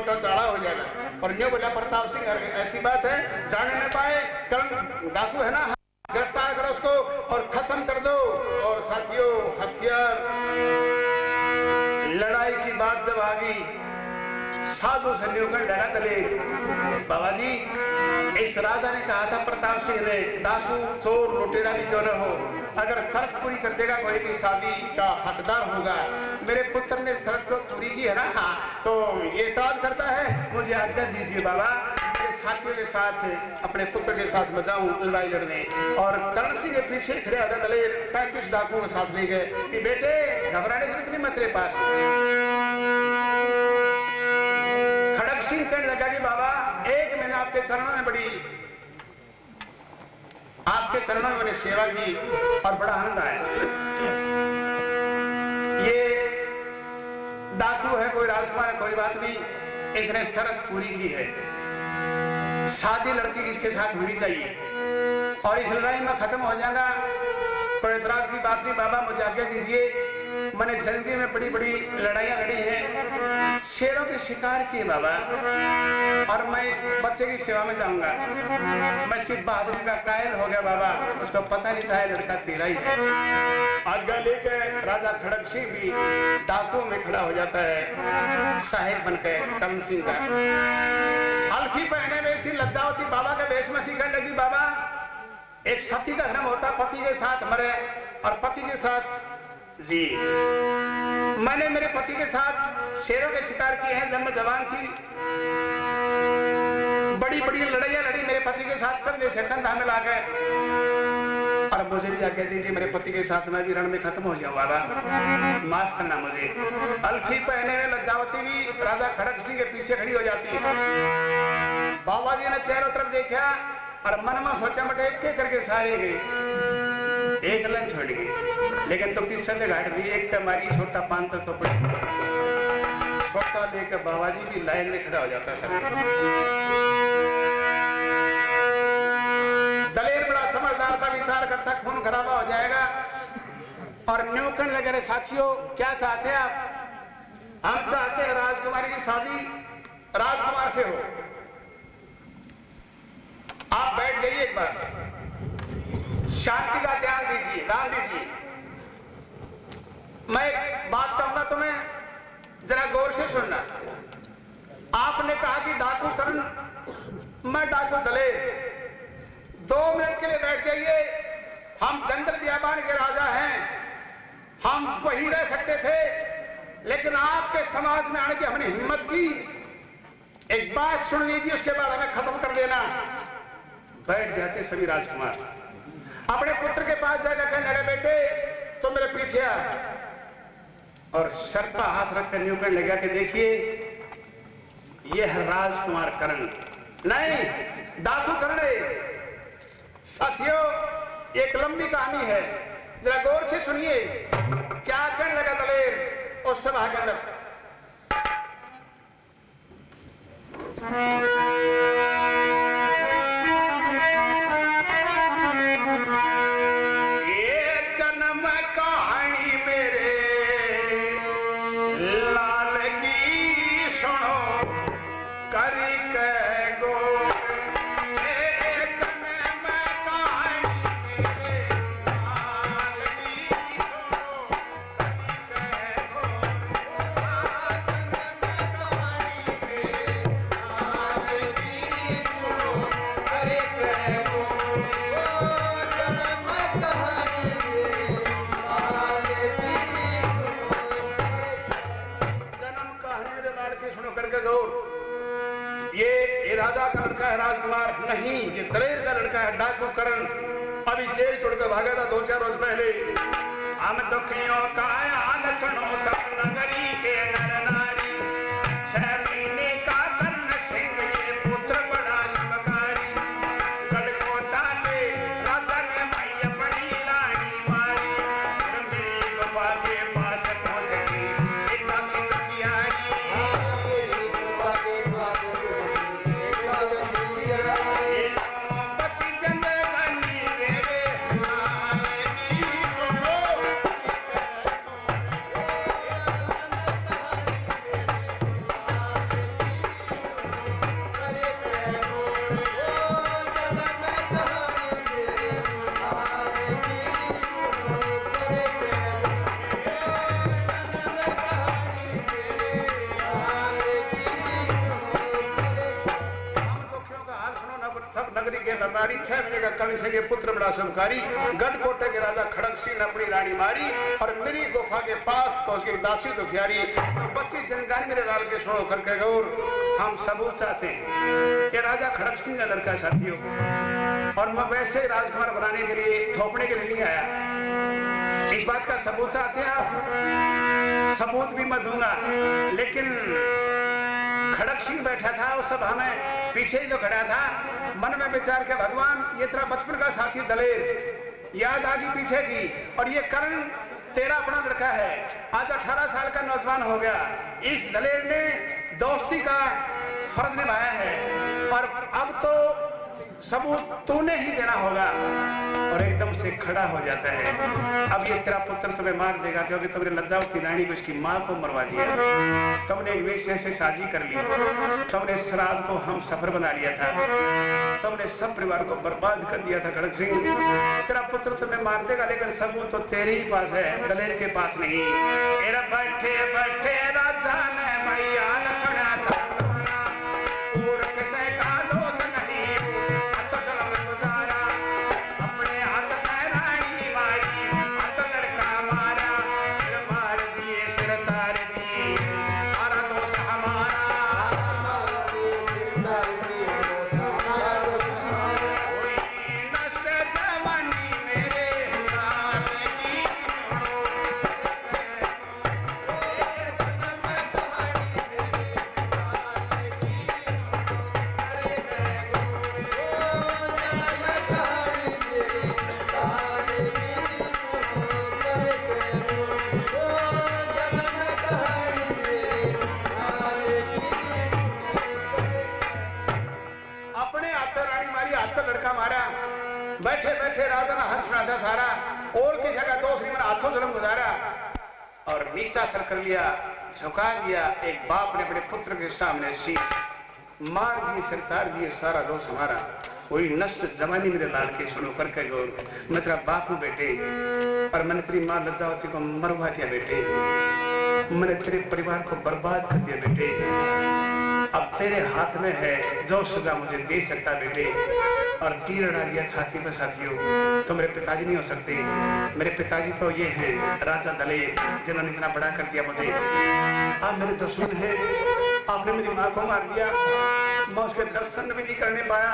छोटा चाड़ा हो जाएगा। और न्यू बोला प्रताप सिंह ऐसी बात है जाने न पाए, कल डाकू है ना, गिरफ्तार करो उसको और खत्म कर दो। और साथियों हथियार लड़ाई की बात जब आ गई, साधु से न्यूकन लगा दलेर। बाबा जी इस राजा ने कहा था प्रताप सिंह ने, डाकू चोर लुटेरा भी क्यों न हो, अगर शर्त पूरी कर देगा कोई भी शादी का हकदार होगा। मेरे पुत्र ने शर्त को पूरी की है ना, हाँ, तो ये इतराज करता है, मुझे आज्ञा दीजिए बाबा, मेरे साथियों के साथ अपने पुत्र के साथ मैं जाऊं लड़ाई लड़ने। और करण सिंह के पीछे खड़े होकर दलेर 35 डाकुओं के साथ ले गए कि बेटे घबराने की जरूरत नहीं, मैं तेरे पास। खड़ग सिंह कहने लगा कि बाबा एक मैंने आपके चरणों में बड़ी, आपके चरणों में मैंने सेवा की और बड़ा आनंद आया। ये डाकू है, कोई राजकुमार है, कोई बात नहीं, इसने शर्त पूरी की है, शादी लड़की किसके साथ होनी चाहिए और इस लड़ाई में खत्म हो जाएगा, कोई एतराज की बात नहीं। बाबा मुझे आज्ञा दीजिए, मैंने जिंदगी में बड़ी बड़ी लड़ाइयां लड़ी हैं, शेरों के शिकार किए बाबा, और मैं इस बच्चे की सेवा में जाऊंगा। मैं इसकी बहादुरी का कायल हो गया बाबा, उसको पता नहीं था लड़का तेरा ही है। आज्ञा लेकर राजा खड़ग सिंह भी डाकुओं में खड़ा हो जाता है, साहिब बनकर करण सिंह का। अलफी पहने में थी लज्जावती बाबा के वेश में थी, कहने लगी बाबा एक सती का धर्म होता, पति के साथ मरे और पति के साथ जी। मैंने मेरे पति के साथ शेरों के शिकार किए हैं, जब मैं जवान थी बड़ी बड़ी लड़ाइयां लड़ी मेरे पति के साथ, कंधे से कंधा मिला गए, और मुझे भी आज्ञा दीजिए मेरे पति के साथ मैं भी रण में खत्म हो जाऊं बाबा, माफ करना मुझे। अलफी पहने में लज्जावती भी राजा खड़ग सिंह के पीछे खड़ी हो जाती है। बाबा जी ने चारों तरफ देखा और मन में सोचा मटे एक करके सारे गए, एक लन छोड़ गई, लेकिन तो किस से घाट दी, एक का मारी छोटा पान तो छोटा लेकर बाबा जी भी लाइन में खड़ा हो जाता है। सब दलेर बड़ा समझदार था, विचार करता खून खराबा हो जाएगा और न्यूकन वगैरह साथियों क्या चाहते हैं आप? हम चाहते हैं राजकुमारी की शादी राजकुमार से हो। आप बैठ जाइए, एक बार शांति का ध्यान दीजिए, दान दीजिए। मैं एक बात कहूंगा तुम्हें, जरा गौर से सुनना। आपने कहा कि डाकू करण, मैं डाकू दलेर, 2 मिनट के लिए बैठ जाइए। हम जंगल बियाबान के राजा हैं, हम वही रह सकते थे, लेकिन आपके समाज में आने की हमने हिम्मत की। एक बात सुन लीजिए, उसके बाद हमें खत्म कर देना। बैठ जाते सभी राजकुमार, अपने पुत्र के पास जाकर कहने लगा बेटे तो मेरे पीछे आ, और सर पर हाथ रखकर न्यू कहने लगा कि देखिए यह है राजकुमार करण, नहीं डाकू करण है। साथियों एक लंबी कहानी है, जरा गौर से सुनिए क्या कहने लगा दलेर उस सभा के अंदर। राजा का लड़का है राजकुमार नहीं, ये दलेर का लड़का है डाकू करण। अभी जेल छोड़कर भागा था 2-4 रोज पहले। हम दुखियों का लक्षणों सब नगरी के नर नारी, 6 महीने का कर्ण सिंह ये पुत्र बड़ा शुभकारी। गढ़कोटा के राजा ने मैया बड़ी रानी मारी, मेरी बाबा के पास पहुंच गई इतना सिंह कियारी। पुजारी, 6 महीने का कर्ण सिंह के पुत्र बड़ा शुभकारी, गढ़कोटे के राजा खड़क सिंह ने अपनी रानी मारी और मेरी गुफा के पास पहुंच के दासी दुखियारी। तो बच्ची जनगानी मेरे लाल के सुनो करके गौर, हम सबूत चाहते हैं कि राजा खड़क सिंह का लड़का साथियों, और मैं वैसे राजकुमार बनाने के लिए थोपने के लिए नहीं आया। इस बात का सबूत चाहते हैं आप, सबूत भी मैं दूंगा, लेकिन खड़क सिंह बैठा था उस सभा में, पीछे ही तो खड़ा था। मन में विचार के भगवान ये तेरा बचपन का साथी दलेर याद आ गई पीछे की, और ये कर्ण तेरा अपना लड़का है, आज 18 साल का नौजवान हो गया। इस दलेर ने दोस्ती का फर्ज निभाया है और अब तो सबूत तूने ही देना होगा। और एकदम से खड़ा हो जाता है, अब ये तेरा पुत्र तुम्हें मार देगा क्योंकि तुमने लज्जावती रानी को इसकी माँ को मरवा दिया, तुमने एक वेश्या से शादी कर ली, तुमने शराब को हम सफर बना लिया था, तुमने सब परिवार को बर्बाद कर दिया था। खड़क सिंह तेरा पुत्र तुम्हें मार देगा, लेकिन सबूत तो तेरे ही पास है, दलेर के पास नहीं। बैठे बैठे राजा ने भैया न सुना था बैठे बैठे राजा ने हर्ष सुना था सारा, और की जगह दोस्त ने हाथों जुल्म गुजारा और नीचा सर कर लिया, झुका दिया। एक बाप ने अपने पुत्र के सामने शीश मार दिए, सरतार दिए, सारा दोस्त हमारा वही नष्ट जवानी मेरे लाल के सुनो करके गौर, मैं तेरा बाप हूँ बेटे, और मैंने तेरी माँ लज्जावती को मरवा दिया बेटे, मैंने तेरे परिवार को बर्बाद कर दिया बेटे, अब तेरे हाथ में है जो सजा मुझे दे सकता बेटे। और तीर अड़ा दिया छाती में साथियों, तो मेरे पिताजी नहीं हो सकते, मेरे पिताजी तो ये हैं राजा दलेर जिन्होंने इतना बड़ा कर दिया मुझे। आप मेरे दुश्मन हैं, आपने मेरी माँ को मार दिया, मैं उसके दर्शन भी नहीं करने पाया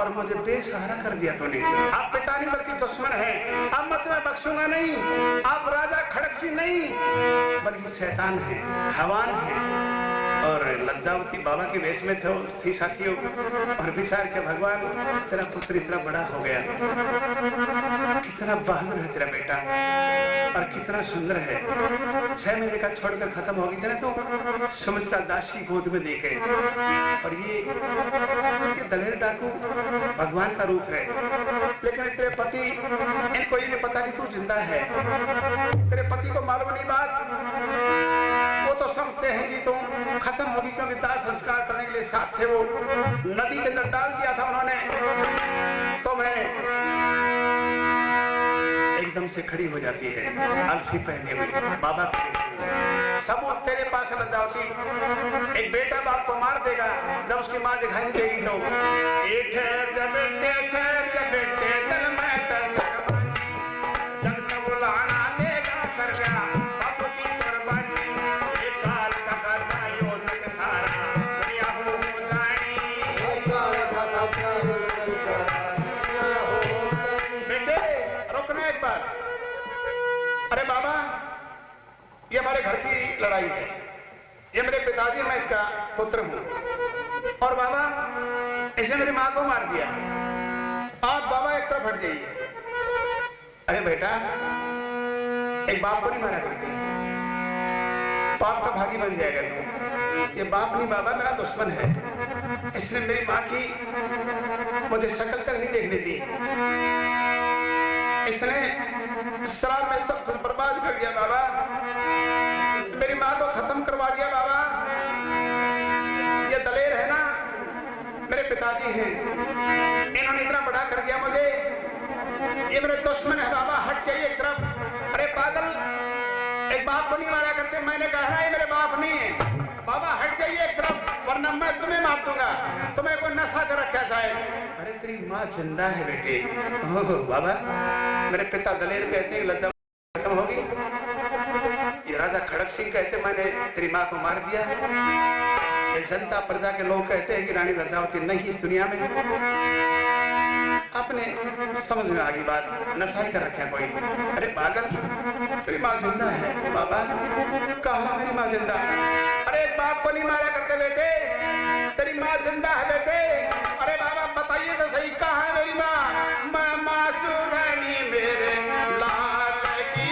और मुझे बेसहारा कर दिया तूने। आप पिता नहीं बल्कि दुश्मन हैं, अब मैं तुम्हें बख्शूंगा नहीं। आप राजा खड़क सिंह नहीं बल्कि शैतान है, हवान है। और लज्जावती बाबा के वेश में थी साथियों, और विचार के भगवान तेरा पुत्र इतना बड़ा हो गया, कितना बहादुर है तेरा बेटा और कितना सुंदर है। 6 महीने का छोड़कर खत्म हो गई थी ना तो सुमित्रा दासी गोद में देखे, और ये दलेर डाकू भगवान का रूप है, लेकिन तेरे पति इनको ये नहीं पता कि तू जिंदा है। तेरे पति को मालूम नहीं बात, वो तो समझते हैं कि तुम खत्म होगी, क्योंकि दाह संस्कार करने के लिए साथ थे, वो नदी के अंदर डाल दिया था उन्होंने। तो मैं एकदम से खड़ी हो जाती है, अल्फी पहने हुई, बाबा सबूत तेरे पास है लज्जावती। एक बेटा बाप को मार देगा, जब उसकी माँ दिखाई नहीं देगी तो ठहर जा बेटे, ठहर जा बेटे, चल मैं जब तक बुलाना देगा कर गया बापू की कुर्बानी, एक काल का करना योद्धा के सारा दुनिया हो जानी। बेटे रुकना एक बार, अरे बाबा ये हमारे घर की लड़ाई है, ये मेरे पिताजी, मैं इसका पुत्र हूं, और बाबा इसने मेरी माँ को मार दिया, आप बाबा एक तरफ हट जाइए। अरे बेटा एक बाप को नहीं मारा करते, बाप का भागी बन जाएगा तुम। ये बाप नहीं बाबा मेरा दुश्मन है, इसने मेरी माँ की मुझे शक्ल तक नहीं देखने दी, इसने शराब में सब कुछ बर्बाद कर दिया बाबा, मेरी माँ को खत्म करवा दिया बाबा। ये दलेर है ना, मेरे पिताजी हैं, इन्होंने इतना बड़ा कर दिया मुझे, ये मेरे दुश्मन है बाबा, हट जाइए एक तरफ। अरे पागल, एक बाप को नहीं मारा करते, मैंने कहा ये मेरे बाप नहीं है, बाबा हट जाइए एक तरफ वरना मैं तुम्हें मार दूंगा, तुम्हें कोई नशा कर रखा शायद। अरे तेरी माँ जिंदा है बेटे। ओह बाबा, मेरे पिता दलेर कहते हैं लज्जा खत्म होगी। ये राजा खड़क सिंह कहते मैंने तेरी माँ को मार दिया। ये जनता प्रजा के लोग कहते हैं कि रानी लज्जावती नहीं इस दुनिया में। अपने समझ में आ गई बात, नशा ही कर रखे है कोई। अरे पागल, तेरी माँ जिंदा है बाबा। कहाँ मेरी माँ जिंदा? अरे एक बाप को नहीं मारा करते बेटे, तेरी माँ जिंदा है बेटे। अरे बाबा बताइए तो सही, कहाँ है मेरी माँ? माँ सुरानी मेरे लाल की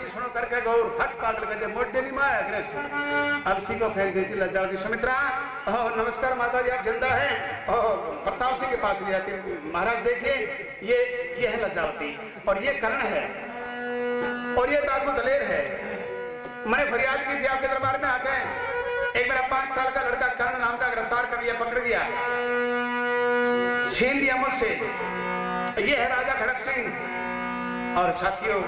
सुनो। करके गौर फट पागल कहते मोटे नहीं माया अग्रेस अल्फी को फेंक देती लज्जावती। सुमित्रा, नमस्कार माता जी, आप जिंदा हैं? प्रताप सिंह के पास ले जाती। महाराज देखिए, ये है लज्जावती और ये कर्ण है और ये डाकू दलेर है। मैंने फरियाद की थी आपके दरबार में आके। एक मेरा 5 साल का लड़का कर्ण नाम का गिरफ्तार कर लिया, पकड़ गया, छीन लिया मुझसे। ये है राजा खड़क सिंह। और साथियों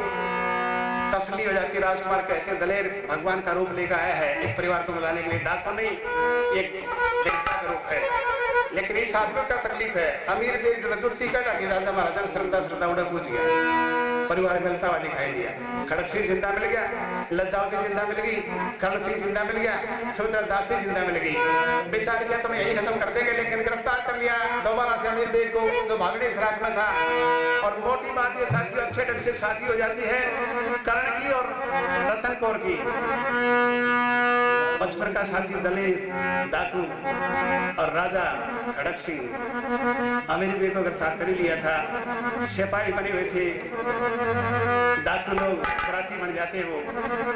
तसल्ली हो जाती। राजकुमार कहते हैं दलेर भगवान का रूप लेकर आया है एक परिवार को मिलाने के लिए। डाकू नहीं, एक देवता का रूप है। लेकिन इस आदमी का तकलीफ है। अमीर राजा महाराजा श्रद्धा उड़ा पूछ गया, परिवार मिलता हुआ दिखाई दिया। खड़क सिंह जिंदा मिल गया, लज्जावती जिंदा मिल गई, कर्ण सिंह जिंदा मिल गया, सुमित्रा दासी जिंदा मिल गई। बेचार किया तो यही खत्म कर देंगे, लेकिन गिरफ्तार कर लिया दोबारा से अमीर बेग को, जो भागने फिराक में था। और मोटी बात ये साथियों, अच्छे ढंग से शादी हो जाती है कर्ण की और रतन कौर की। बचपन का साथी दलेर डाकू और राजा खड़क सिंह अमीर बेग को गिरफ्तार कर ही लिया था। सिपाही बने हुए थे, डाकू लोग बराती बन जाते, वो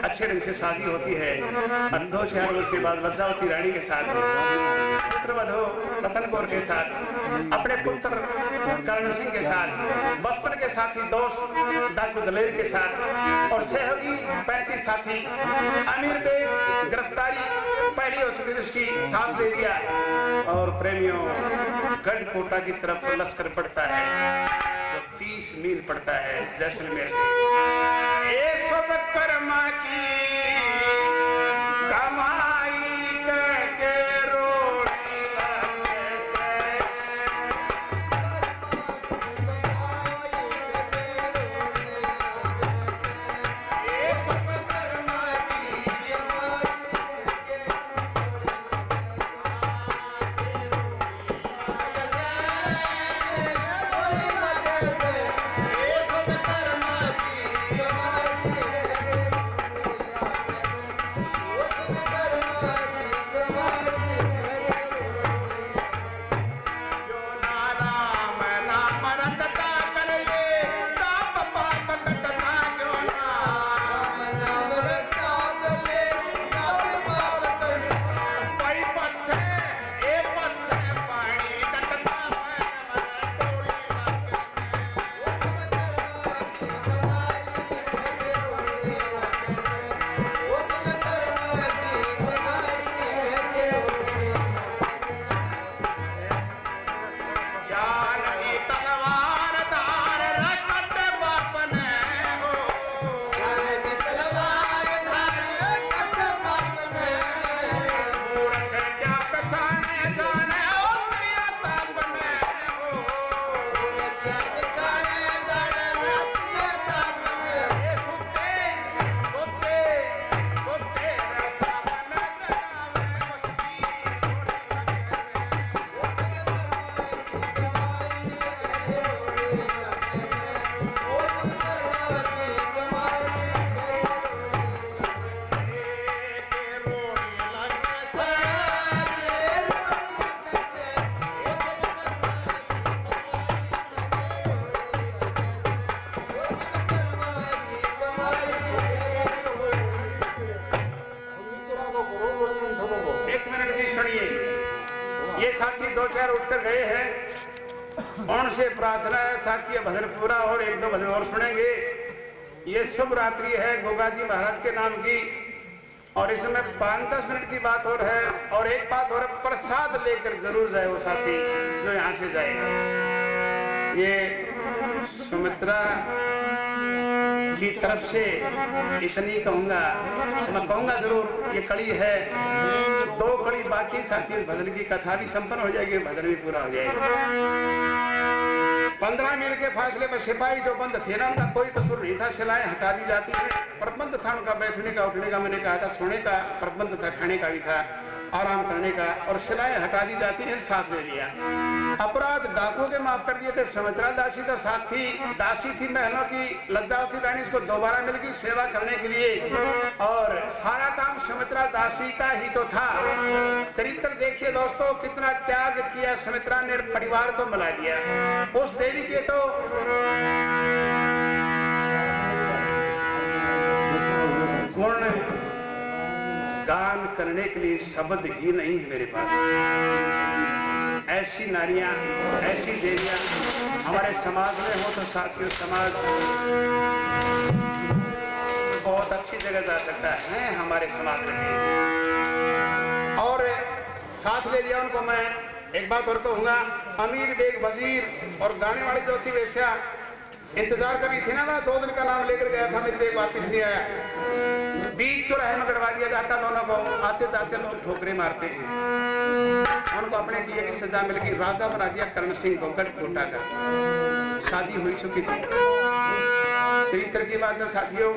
अच्छे ढंग से शादी होती है। और 2-4 वर्ष के बाद लज्जावती रानी के साथ पुत्रवधू रतन कौर के साथ, अपने पुत्र कर्ण सिंह के साथ, बचपन के साथी दोस्त डाकू दलेर के साथ और सहयोगी 35 साथी अमीर बेग गिरफ्तारी पहली हो चुकी थी उसकी, साथ ले लिया। और प्रेमियों गढ़कोटा की तरफ लश्कर पड़ता है, जो 30 मील पड़ता है जैसलमेर से। ये सब कर्मा की कमाई के रोटी लगे से। ये सब कर्मा की उनसे प्रार्थना है साथी भजन पूरा और एक दो भजन और सुनेंगे। ये शुभ रात्रि है गोगा जी महाराज के नाम की और इसमें 5-10 मिनट की बात और है। और एक बात और है, प्रसाद लेकर जरूर जाए वो साथी जो यहाँ से जाएगा। ये सुमित्रा की तरफ से इतनी कहूंगा, मैं कहूंगा जरूर। ये कड़ी है, 2 कड़ी बाकी साथी भजन की कथा भी संपन्न हो जाएगी, भजन भी पूरा हो जाएगा। 15 मील के फासले में सिपाही जो बंद थे ना, उनका कोई कसूर नहीं था, सिलाएं हटा दी जाती है। प्रबंध था उनका बैठने का, उठने का, मैंने कहा था सोने का प्रबंध था, खाने का भी था, आराम करने का, और सिलाएं हटा दी जाती है, साथ ले लिया। अपराध डाकू के माफ कर दिए थे। सुमित्रा दासी तो साथ थी, दासी थी, महलों की लज्जावती रानी, इसको दोबारा मिल गई सेवा करने के लिए और सारा काम सुमित्रा दासी का ही तो था। चरित्र देखिए दोस्तों, कितना त्याग किया सुमित्रा ने, परिवार को मिला दिया। उस देवी के तो गुण गान करने के लिए शब्द ही नहीं है मेरे पास। ऐसी नारियां, ऐसी देवियां हमारे समाज में हो तो साथियों, समाज बहुत अच्छी जगह जा सकता है हमारे समाज में। और साथ ले लिया उनको। मैं एक बात और कहूंगा, अमीर बेग वजीर और गाने वाली जो थी वेश्या इंतजार कर रही थी ना, मैं 2 दिन का नाम लेकर गया था, मेरे बेग वापिस नहीं आया। बीच चौराहे में गड़वा दिया जाता दोनों को। आते जाते लोग ठोकरे मारते हैं। उनको अपने किए की सजा मिल गई, राजा बना दिया करण सिंह को गढ़कोटा का। शादी हुई चुकी थी। चरित्र की बात है साथियों,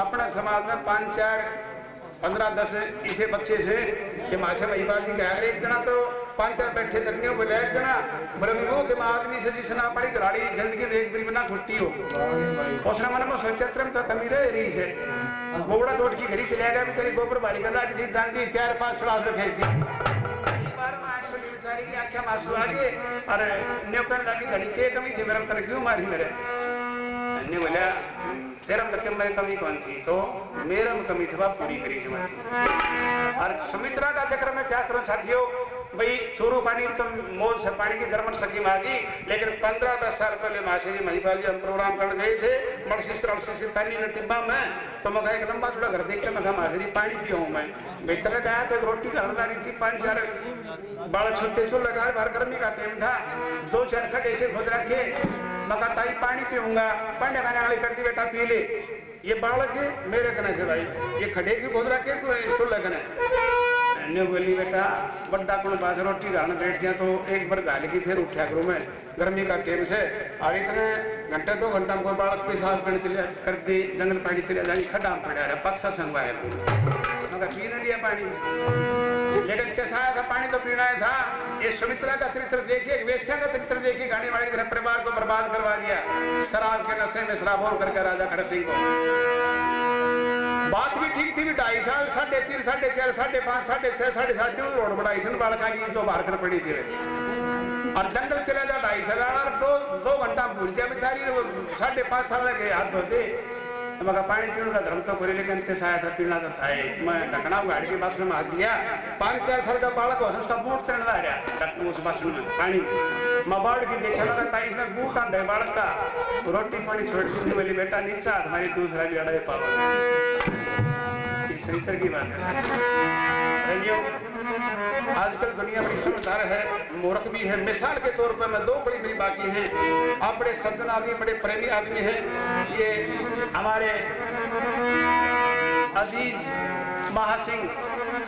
अपना समाज में 5, 4, 15, 10 इसे बच्चे से ये माशा महिबाजी का अगर एक जना तो 5, 4 बैठे धरनियों बोले एक जना बोले वो के आदमी से जिसना पड़ी घराड़ी जिंदगी में एक बारी बना खुट्टी हो। उसने मन में सोचा त्रम तो कमी रहे रही से गोबड़ा तोड़ की घरी चले गया, बेचारी गोबर बारी गला थी, जानती 4-5 सलास में भेज दी। बेचारी की आंखें मासूम आ गए और न्योकन लगी घड़ी के कमी थी, मेरा तरह क्यों मारी मेरे ने बोला तेरा मतलब में कमी कौन थी, तो मेरा में कमी थी पूरी करी जमा। और सुमित्रा का चक्र में क्या करूं साथियों, भाई चोरू पानी तो मोल से पानी की जर्मन सखी मांगी, लेकिन 15-10 साल पहले माशेरी महिपाल जी हम प्रोग्राम करने गए थे मर्सी पानी में टिब्बा में। तो मैं एक लंबा थोड़ा घर देख के मैं माशेरी पानी पियो मैं भीतर गया था, रोटी घरदारी थी, 5-4 बालक छुट्टे चूल लगा, बाहर गर्मी का टाइम था, 2-4 खट ऐसे खुद रखे। मका ताई पानी पीऊंगा, पानी खाने वाली करती बेटा पी ले। ये बालक है मेरे कने से भाई, ये खड़े की खुद रखे तो लगना ने बोली बेटा बड्डा को पास रोटी खाने बैठ गया तो एक बार गाली की फिर उठा करूँ मैं गर्मी का टाइम से। और इतने घंटे 2 घंटा में कोई बालक पेशाब कर दी, जंगल पानी चले जाए, खड्डा में पड़ा रहा, पक्षा संगवाया मगर पी नहीं लिया पानी, लेकिन कैसा आया था पानी तो पीना था। ये सुमित्रा का चरित्र देखिए, वेश्या का चरित्र देखिए, गाने वाले तरह परिवार को बर्बाद करवा दिया, शराब के नशे में शराबोर करके राजा खड़े सिंह को। बात भी ठीक थी, 2.5 साल, 3.5, 4.5, 5.5, 6.5, 7.5 लोड बढ़ाई थी बालका की जो बाहर कर पड़ी थी। और जंगल चले जा 2.5 साल और 2 घंटा भूल जाए बेचारी, 5.5 साल लगे हाथ धोते। मगर पानी पीने का धर्म तो करे, लेकिन आया था पीना तो था। मैं ढकना गाड़ी के बस में हाथ दिया, 5-4 साल का बालक हो उसका बूट चढ़ रहा उस बस में पानी मैं बाढ़ की देखा लगा था, इसमें बूट आ बालक का रोटी पानी छोड़ दी। बोली बेटा नीचा हमारी दूसरा भी अड़े पावा। इस चरित्र की बात है। आजकल दुनिया बड़ी समझदार है, मूर्ख भी है। मिसाल के तौर पर मैं 2 बड़ी मेरी बाकी हैं। आप बड़े सज्जन आदमी, बड़े प्रेमी आदमी हैं। ये हमारे अजीज महासिंह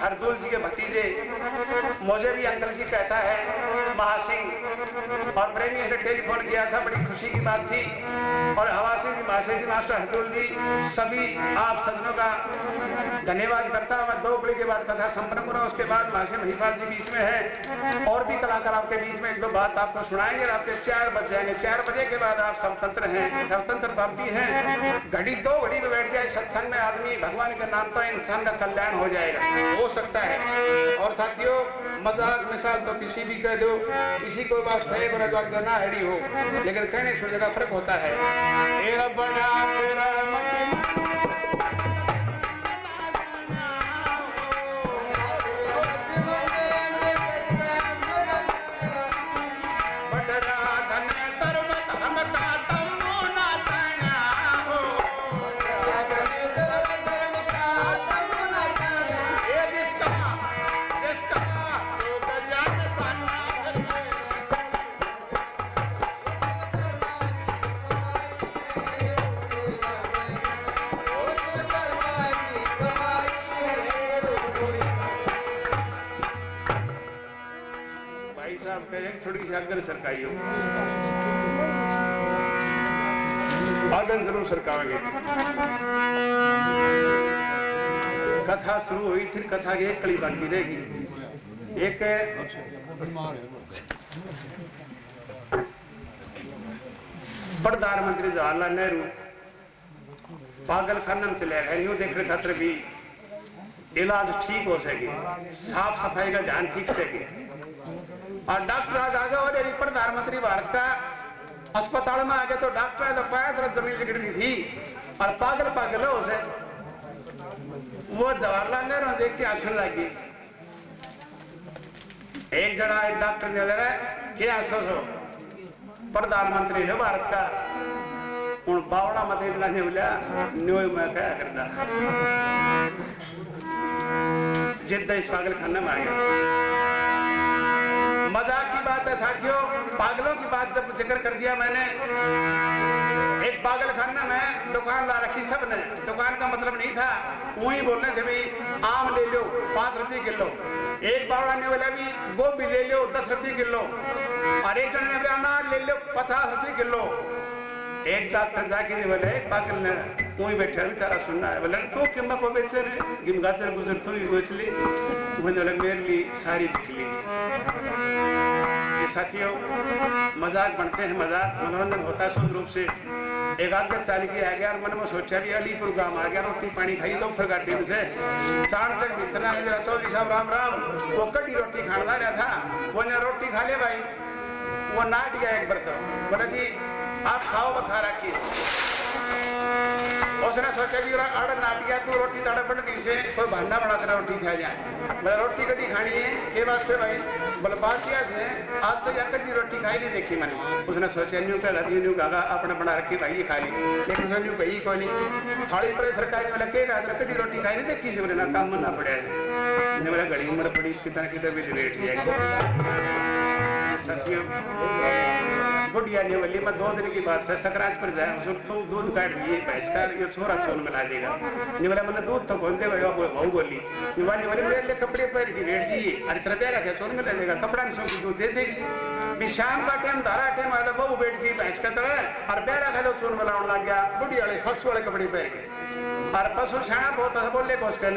हरदोल जी के भतीजे, मुझे भी अंकल जी कहता है महासिंह, और प्रेमी ने टेलीफोन किया था, बड़ी खुशी की बात थी। और हवा सिंह जी, माशे जी, मास्टर हरदोल जी, सभी आप सज्जनों का धन्यवाद करता हूँ। मैं 2 बड़ी के बाद कथा संपन्न करूँ, उसके बाद माशे महिपाल जी बीच में है और भी कलाकार आपके बीच में 1-2 बात आपको सुनाएंगे। आपके 4 बज जाएंगे, 4 बजे के बाद आप स्वतंत्र हैं, स्वतंत्र तो आप भी हैं। घड़ी 2 घड़ी में बैठ जाए सत्संग में आदमी, भगवान के नाम पर इंसान का कल्याण हो जाएगा, हो सकता है। और साथियों मजाक मिसाल तो किसी भी कह दो, किसी को बात सही बना जाग ना हैडी हो, लेकिन कहने सुनने का फर्क होता है। बड़ा धन्य पहले थोड़ी सी अगर सरकाई हो आगन जरूर सरकाएंगे। कथा शुरू हुई, फिर कथा की एक कड़ी बाकी रहेगी। एक प्रधानमंत्री जवाहरलाल नेहरू पागल खाना में चले गए, यूं देखने खातर भी इलाज ठीक हो सके, साफ सफाई का ध्यान ठीक सके। और डॉक्टर आगे और प्रधानमंत्री भारत का अस्पताल में आ गए तो डॉक्टर तो पाया तरह जमीन लिखी रही थी और पागल पागल हो उसे। वो जवाहरलाल नेहरू देख के हंसने लगी। एक जड़ा एक डॉक्टर ने बोला क्या सोचो प्रधानमंत्री है भारत का, उन बावड़ा मत ने बोला न्यू मैं क्या करता जिद्दा इस पागल खाना में आ गया। मजाक की बात है साथियों, पागलों की बात जब जिक्र कर दिया मैंने, एक पागल खाना में दुकान ला रखी सबने, दुकान का मतलब नहीं था, वही बोलने थे भाई आम ले लो 5 रुपये किलो, एक बावड़ा ने बोला भी गोभी ले लो 10 रुपये किलो, और एक जन ने बोला अनार ले लो 50 रुपये किलो। एक डॉक्टर जाके नहीं बोले पागल ने वही बैठा बेचारा सुनना है, बोले तो किम्मा को बेचे गिम गाजर गुजर तो ही बेच ली, बोले मेरे लिए सारी बिक ली। ये साथियों मजाक बनते हैं, मजाक मनोरंजन होता है शुद्ध रूप से। एक आगे चाली की आ गया और मन में सोचा भी अलीपुर गांव आ गया, रोटी पानी खाई तो फिर गाटी से साढ़ से मिस्तना है चौधरी साहब राम राम, वो कड़ी रोटी खाना रहा था, वो ने रोटी खा ले भाई, वो नाट गया एक बर्तन, बोला जी आप खाओ बखा रखी। उसने सोचा भी आड़ नाट गया तू रोटी ताड़ा बन गई से कोई बहाना बना तेरा रोटी खा जाए, बोला रोटी कटी खानी है के बात से भाई, बोले बात क्या से आज तो यार कटी रोटी खाई नहीं देखी मैंने। उसने सोचा न्यू कहा अपने बना रखी भाई ये खा ली, लेकिन उसने न्यू कही कोई नहीं थाली पर सरकार बोला के कटी रोटी खाई नहीं देखी से, बोले ना काम ना पड़ा है, बोला घड़ी उम्र पड़ी कितना किधर भी लेट जाएगी। साथियों बुढ़िया ने बोली मैं 2 दिन की बात से सकरात पर जाए उसको दूध काट दिए भैंस का, ये छोरा चोन मिला देगा। नहीं बोला मैंने दूध तो खोलते भाई बहू बोली वाली बोले मेरे लिए कपड़े पैर की रेट चाहिए, अरे तरह पैर रखे चोन मिला देगा, कपड़ा नहीं सो दूध दे देगी। शाम का टाइम धारा टाइम आया बहू बैठ गई भैंस का तड़े और पैर रखा तो चोन मिलाने लग गया, बुढ़ी वाले ससु वाले कपड़े पैर के। और पशु शाणा बहुत बोले को उसके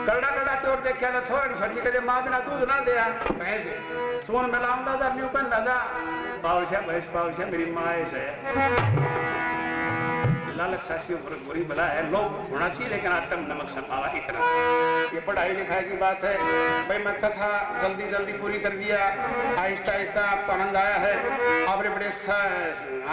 करड़ा करड़ा तोड़ देखा था छोरा ने सोची कदे मां बिना दूध ना दिया भैंस सोन मिलाऊं दादा न्यू पन दादा पावशा भैंस पावशा मेरी माँ ऐसे लालच सासियों पर बुरी बला है, लोग होना चाहिए लेकिन आटम नमक समावा इतना। ये पढ़ाई लिखाई की बात है भाई, मैं कथा जल्दी जल्दी पूरी कर दिया, आहिस्ता आहिस्ता आपको आनंद आया है, आपने बड़े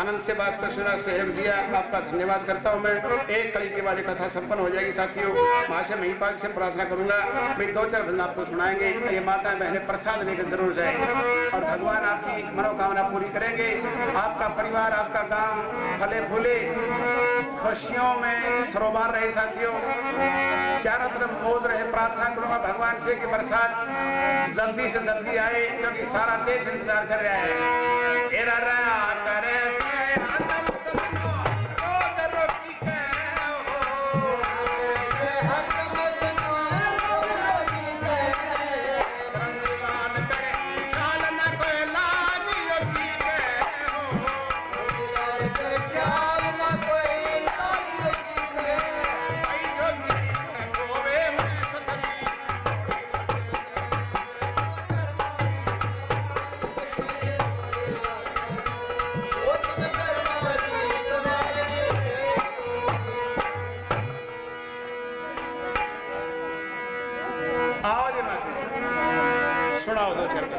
आनंद से बात को सुना, सहयोग दिया, आपका धन्यवाद करता हूँ मैं। एक कड़ी के बाद कथा संपन्न हो जाएगी साथियों, वहाँ से महिपाल से प्रार्थना करूंगा भाई 2-4 भजन आपको सुनाएंगे, ये माता बहनें प्रसाद लेकर जरूर जाएंगे और भगवान आपकी मनोकामना पूरी करेंगे, आपका परिवार आपका गांव फले फूले खुशियों में सरोवर रहे साथियों, चारों तरफ मौज रहे। प्रार्थना करूंगा भगवान से कि बरसात जल्दी से जल्दी आए क्योंकि सारा देश इंतजार कर रहा है। एरा रहा करे से सुनाओ 2-4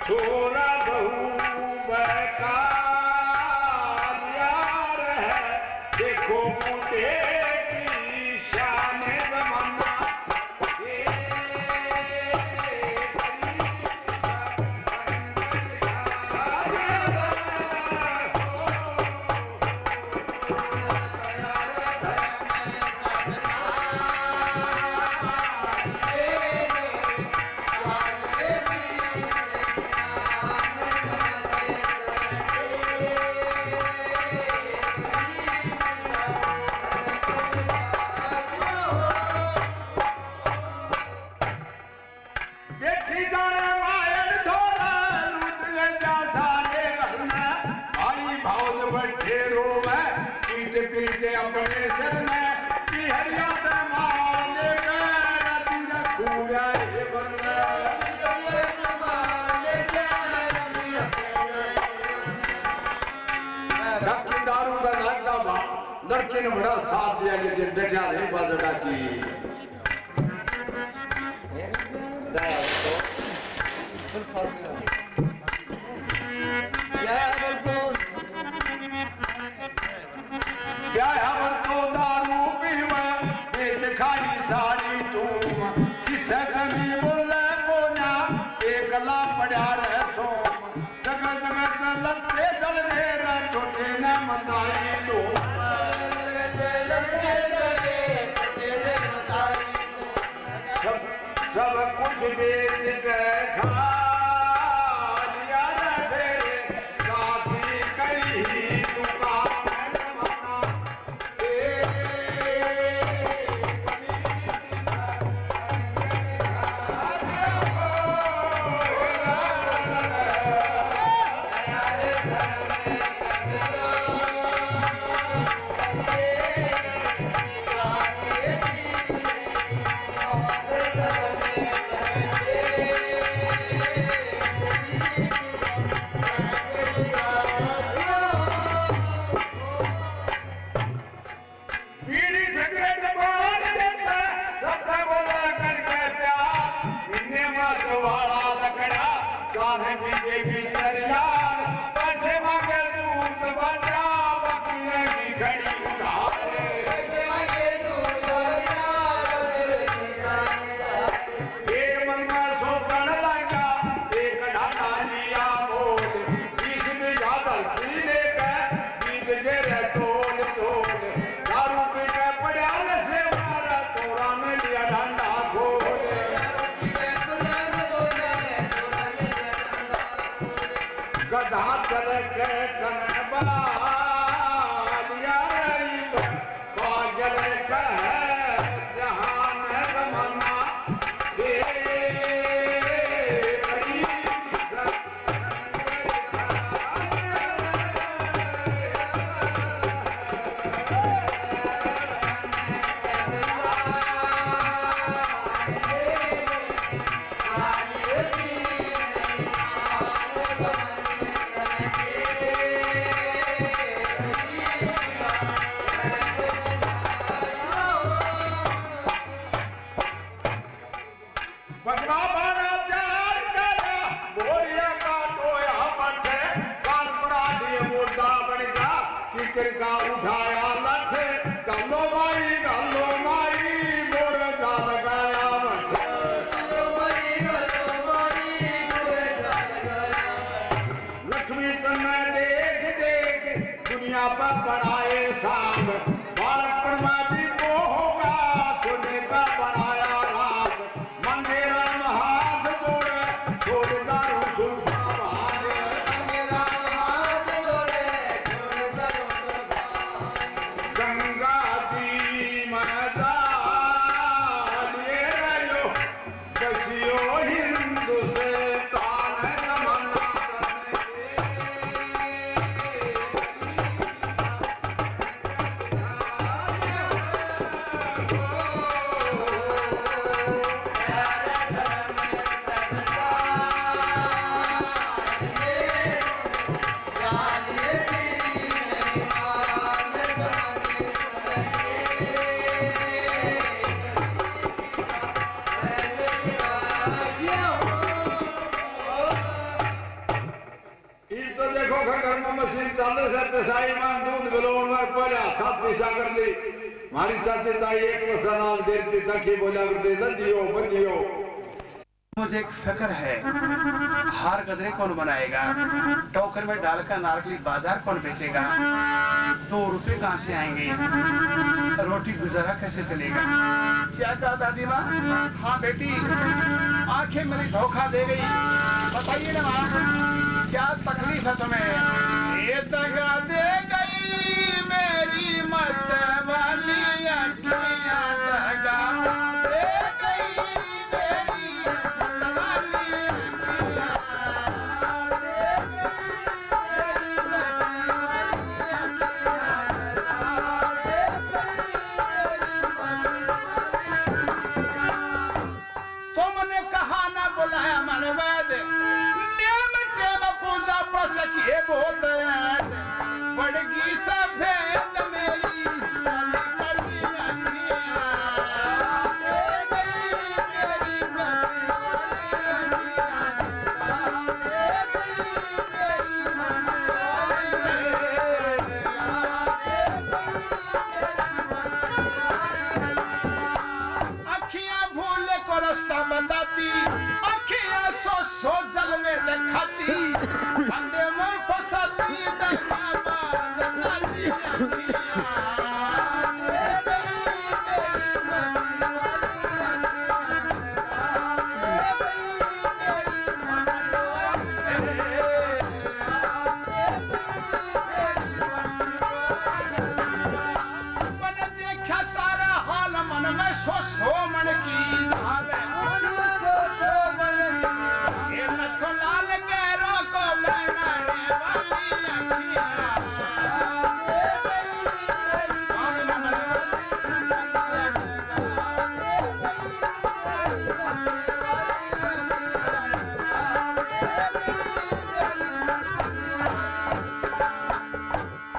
छोरा बहू बेकार यार है, देखो मुझे की शान जमाना। पीछे अपने सर में हरिया से मार लेकर नदी रखूंगा ये बरना। ढक्की दारू का नाचता बा, लड़के ने बड़ा साथ दिया लेकिन बेटा नहीं बाजड़ा की। क्या हवर तो दारू पीवा एक खाई सारी तुम किसे कमी बोले कोना एकला पड़ा रह सोम जगह जगह लत्ते जल रे टोटे न मचाई दो सब कुछ बेच के खा लिया न फेरे साथी कई दुकान गधा चल के कनबा लिया रही पागल कह जहान जमाना का उठाया लठ गलो माई मोर जा लगाया लक्ष्मी चन्ना देख देख दुनिया पर बनाए सांग बालकपण में भी वो होगा सोने का बनाया राग मंगेरा हाथ जोड़े छोड़ दारू सुल्तान चाले सर कसाई मान दूध गलोण मार पहले हाथ पैसा कर दे मारी चाची ताई एक वसा नाल देती तक ही बोला कर दे दियो बदियो। मुझे एक फिक्र है, हार गजरे कौन बनाएगा, टोकर में डालकर नारकली बाजार कौन बेचेगा, 2 रुपए कहाँ से आएंगे, रोटी गुजारा कैसे चलेगा। क्या कहा दादी माँ? हाँ बेटी, आंखें मेरी धोखा दे गई, बताइए ना माँ क्या तकलीफ है तुम्हें। ये दगा दे गई मेरी मत वाली अखियां, दगा दे गई मेरी मत वाली अखियां, तुमने कहा ना बुलाया मन वैद, ये बहुत बड़गी सफेद मेरी अखियां भूले को रास्ता बताती, अखियां सो जलवे दिखाती, अंधे में फंसाती मैंने देखा सारा हाल मन में सो मन की हाल ये नथो लाल गैरों को बनाने वाली अखियां।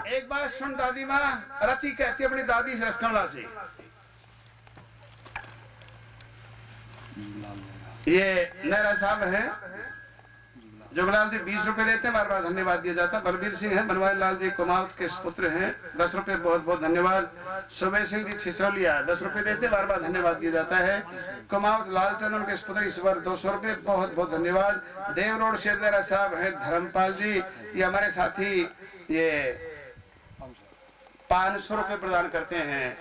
एक बात सुन दादी माँ, रति कहती अपनी दादी से रसकमला से, ये नैरा साहब हैं, जुगलाल जी 20 रुपए देते हैं, बार बार धन्यवाद दिया जाता है। बलबीर सिंह है, बनवारी लाल जी कुमाऊत के पुत्र हैं, 10 रुपए बहुत बहुत धन्यवाद। सुबह सिंह जी छिछौलिया 10 रुपए देते हैं, बार बार धन्यवाद दिया जाता है। कुमाऊत लालचंद उनके पुत्र इस बार 200 रुपए बहुत बहुत धन्यवाद। देव रोड से नैरा साहब है, धर्मपाल जी ये हमारे साथी ये 500 रुपए प्रदान करते हैं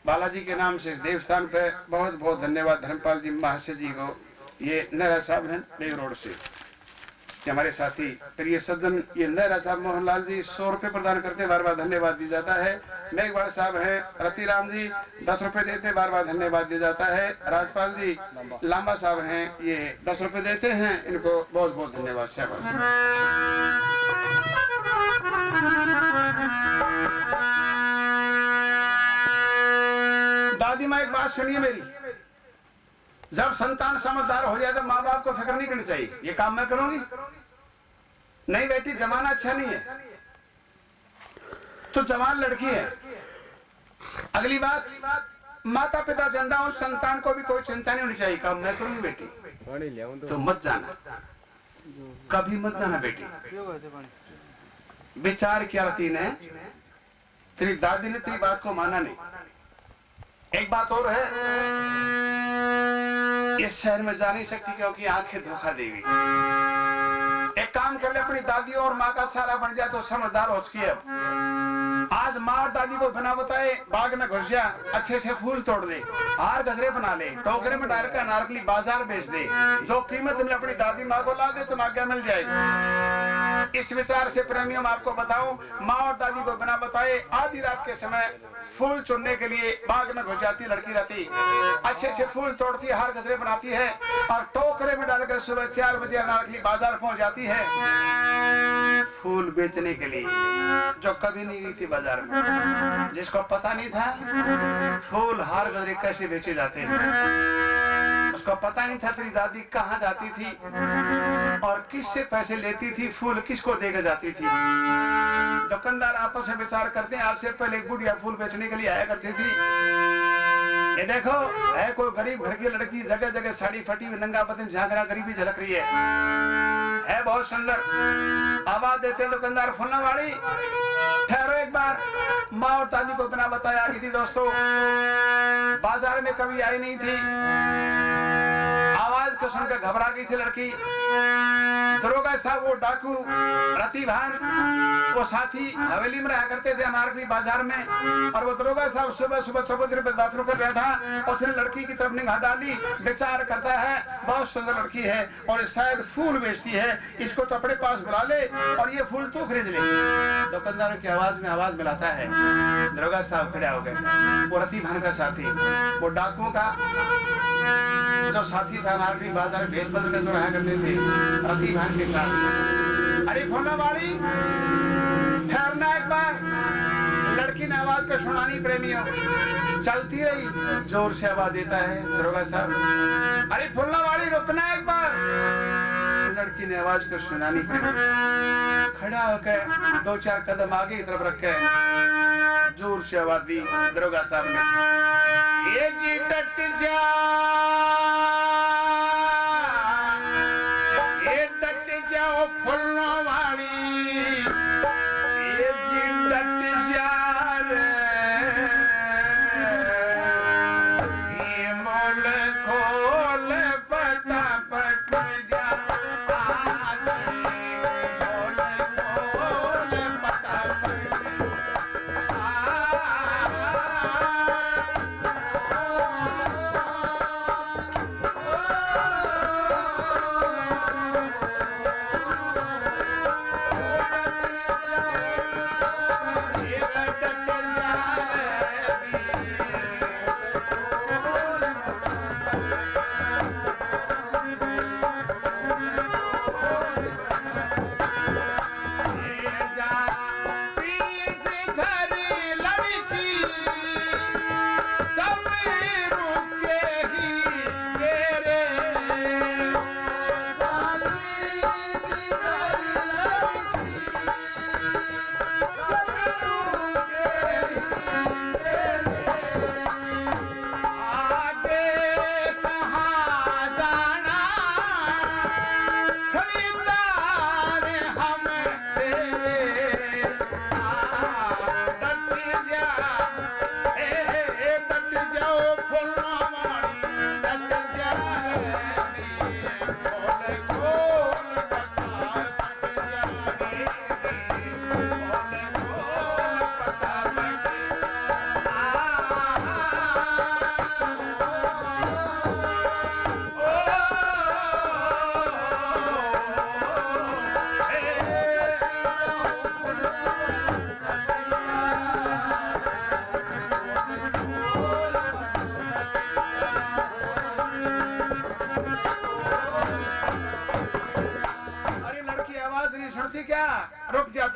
बालाजी के नाम से देवस्थान पे, बहुत बहुत धन्यवाद धर्मपाल जी महाशय जी को। ये नैरा साहब हैं देव रोड से, ये हमारे साथी प्रिय सज्जन। ये नैरा साहब मोहनलाल जी 100 रुपए प्रदान करते, बार बार धन्यवाद दिया जाता है। मेघवाड़ साहब हैं, रतिराम जी 10 रुपए देते, बार बार धन्यवाद दिया जाता है। राजपाल जी लांबा साहब हैं, ये 10 रुपए देते हैं, इनको बहुत बहुत धन्यवाद। दादी माँ एक बात सुनिए मेरी, जब संतान समझदार हो जाए तो माँ बाप को फिक्र नहीं करनी चाहिए, ये काम मैं करूंगी नहीं बेटी, जमाना अच्छा नहीं है, तो जवान लड़की है। अगली बात, माता पिता जिंदा हो, संतान को भी कोई चिंता नहीं होनी चाहिए, काम मैं करूंगी बेटी, तो मत जाना, कभी मत जाना बेटी। विचार किया रती ने, तेरी दादी ने तेरी बात को माना नहीं। एक बात और है, इस शहर में जा नहीं सकती क्योंकि आंखें धोखा देगी। एक काम कर ले, अपनी दादी और माँ का सारा बन जाए तो समझदार हो चुकी है। आज माँ और दादी को बिना बताए बाग में घुस जा, अच्छे से फूल तोड़ दे, हार गजरे बना ले, टोकरे में डालकर अनारकली बाजार बेच दे, जो कीमत में अपनी दादी माँ को ला दे तो आज्ञा मिल जाएगी। इस विचार से प्रेमियों आपको बताऊं, माँ और दादी को बिना बताए आधी रात के समय फूल चुनने के लिए बाग में घुस जाती लड़की रहती, अच्छे अच्छे फूल तोड़ती, हार गजरे बनाती है और टोकरे में डालकर सुबह 4 बजे अनारकली बाजार पहुंच जाती है फूल बेचने के लिए, जो कभी नहीं गई थी बाजार में, जिसको पता नहीं था फूल हार गजरे कैसे बेचे जाते हैं, उसको पता नहीं था तेरी दादी कहाँ जाती थी और किससे पैसे लेती थी, फूल किसको देकर जाती थी। दुकानदार आपस में विचार करते हैं, आज से पहले गुड़िया फूल बेचने के लिए आया करती थी। ये देखो है कोई गरीब घर की लड़की, जगह जगह साड़ी फटी हुई, नंगा बदन झांकरा, गरीबी झलक रही है है बहुत सुंदर। आवाज देते दुकानदार फुलनावाड़ी, ठहरो एक बार। माँ और दादी को बिना बताया आ गई थी दोस्तों, बाजार में कभी आई नहीं थी। आवाज को सुनकर घबरा गई थी लड़की। दरोगा साहब वो डाकू रति भान वो साथी हवेली में रहा करते थे अनारकली बाजार में, और वो दरोगा साहब सुबह सुबह चौबूतरे पे दाखिल कर रहा था और उसने लड़की की तरफ निगाह डाली। विचार करता है बहुत सुंदर लड़की है और शायद फूल बेचती है, इसको तो अपने पास बुला ले और ये फूल तू खरीद ले। दुकानदारों की आवाज में आवाज मिलाता है। दरोगा साहब खड़े हो गए। वो रति भान का साथी, वो डाकुओं का जो साथी था अनारकली बाजार भेष बदल कर जो रहा करते थे रति भान के साथ। अरे फुलनावाड़ी ठहरना एक बार। लड़की ने आवाज का सुनानी प्रेमियों, चलती रही। जोर से आवाज देता है दरोगा साहब, अरे फुलनावाड़ी रुकना एक बार। लड़की ने आवाज को सुनानी प्रेमियों, खड़ा होकर 2-4 कदम आगे की तरफ रखे जोर से आवाज दी दरोगा साहब ने, ये जी डट जा, ये डट जाओ फुलनावाड़ी, ये जी डट जा रे, ये मोल खोल पता पट जा, मोल खोल पता पट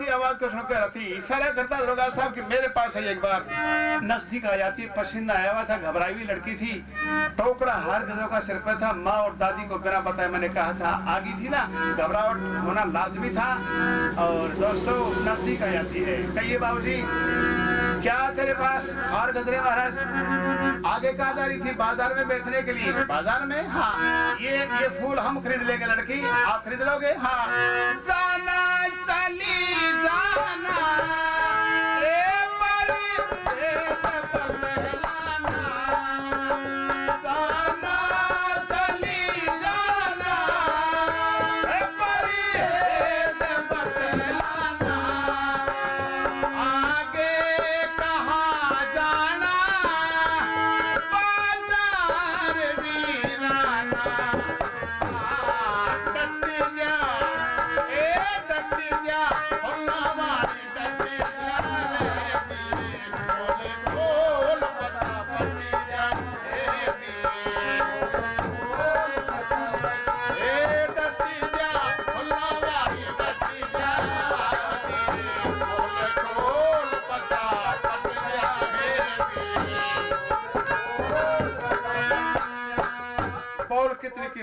आवाज को सुनकर रति इशारा करता दरोगा साहब कि मेरे पास है। एक बार नजदीक आ जाती, पसीना आया हुआ था, घबराई हुई लड़की थी, टोकरा हार गजों का सिर पे था। माँ और दादी को बिना बताए मैंने कहा था आ गई थी ना, घबराहट होना लाजमी था। और दोस्तों नजदीक आ जाती है, कहिए बाबूजी क्या तेरे पास हार गजरे महाराज? आगे कहा जा रही थी बाजार में बेचने के लिए। बाजार में? हाँ, ये फूल हम खरीद लेंगे लड़की, आप खरीद लोगे? हाँ। जाना चली जाना ए परी बदलाना, जाना चली जाना ए परी बदलाना, आगे कहाँ जाना बाजार वीराना, डट जा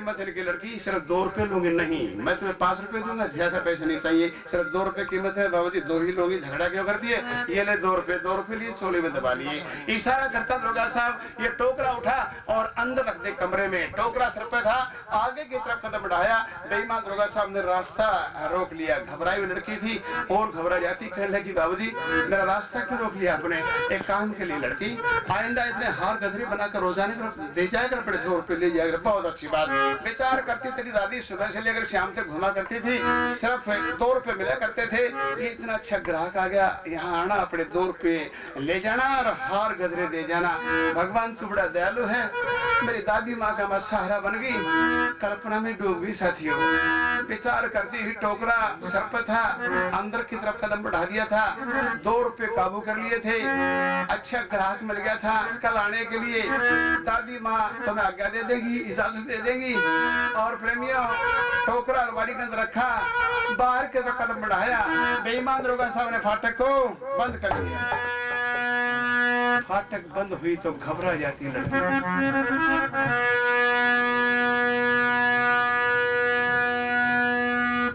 कीमत है इनकी लड़की, सिर्फ 2 रुपए लूंगी। नहीं, मैं तुम्हें 5 रुपए दूंगा, ज्यादा पैसे नहीं चाहिए, सिर्फ 2 रुपए कीमत है। बाबूजी 2 ही लोगी, झगड़ा क्यों करती है? ये ले 2 रुपए लिए चोले में दबा लिए। इशारा करता दरोगा साहब, ये टोकरा उठा और अंदर रख दे कमरे में। टोकरा सर पे था, आगे की तरफ कदम बढ़ाया, बेईमान दरोगा साहब ने रास्ता रोक लिया। घबराई हुई लड़की थी और घबरा जाती, कहने लगी बाबूजी मेरा रास्ता क्यों रोक लिया आपने? एक काम के लिए लड़की, आइंदा इसने हार गजरी बनाकर रोजाना दे जाया कर, अपने 2 रुपए ले जाया कर। बहुत अच्छी बात। विचार करती तेरी दादी सुबह से लेकर शाम तक घुमा करती थी, सिर्फ 2 रुपए मिला करते थे। ये इतना अच्छा ग्राहक आ गया, यहाँ आना, अपने 2 रुपए ले जाना और हार गजरे दे जाना। भगवान तू बड़ा दयालु है। मेरी दादी माँ का मैं सहारा बन गई, कल्पना में डूब गई साथियों। विचार करती हुई टोकरा सर पर था, अंदर की तरफ कदम बढ़ा दिया था, 2 रुपए काबू कर लिए थे। अच्छा ग्राहक मिल गया था कल आने के लिए। दादी माँ तुम्हें आज्ञा दे देगी, इजाजत दे देगी। और प्रेमियों, टोकरा अलमारी के अंदर रखा, बाहर की तरफ कदम बढ़ाया। बेईमान दरोगा साहब ने फाटक को बंद कर दिया। फाटक बंद हुई तो घबरा जाती लड़की।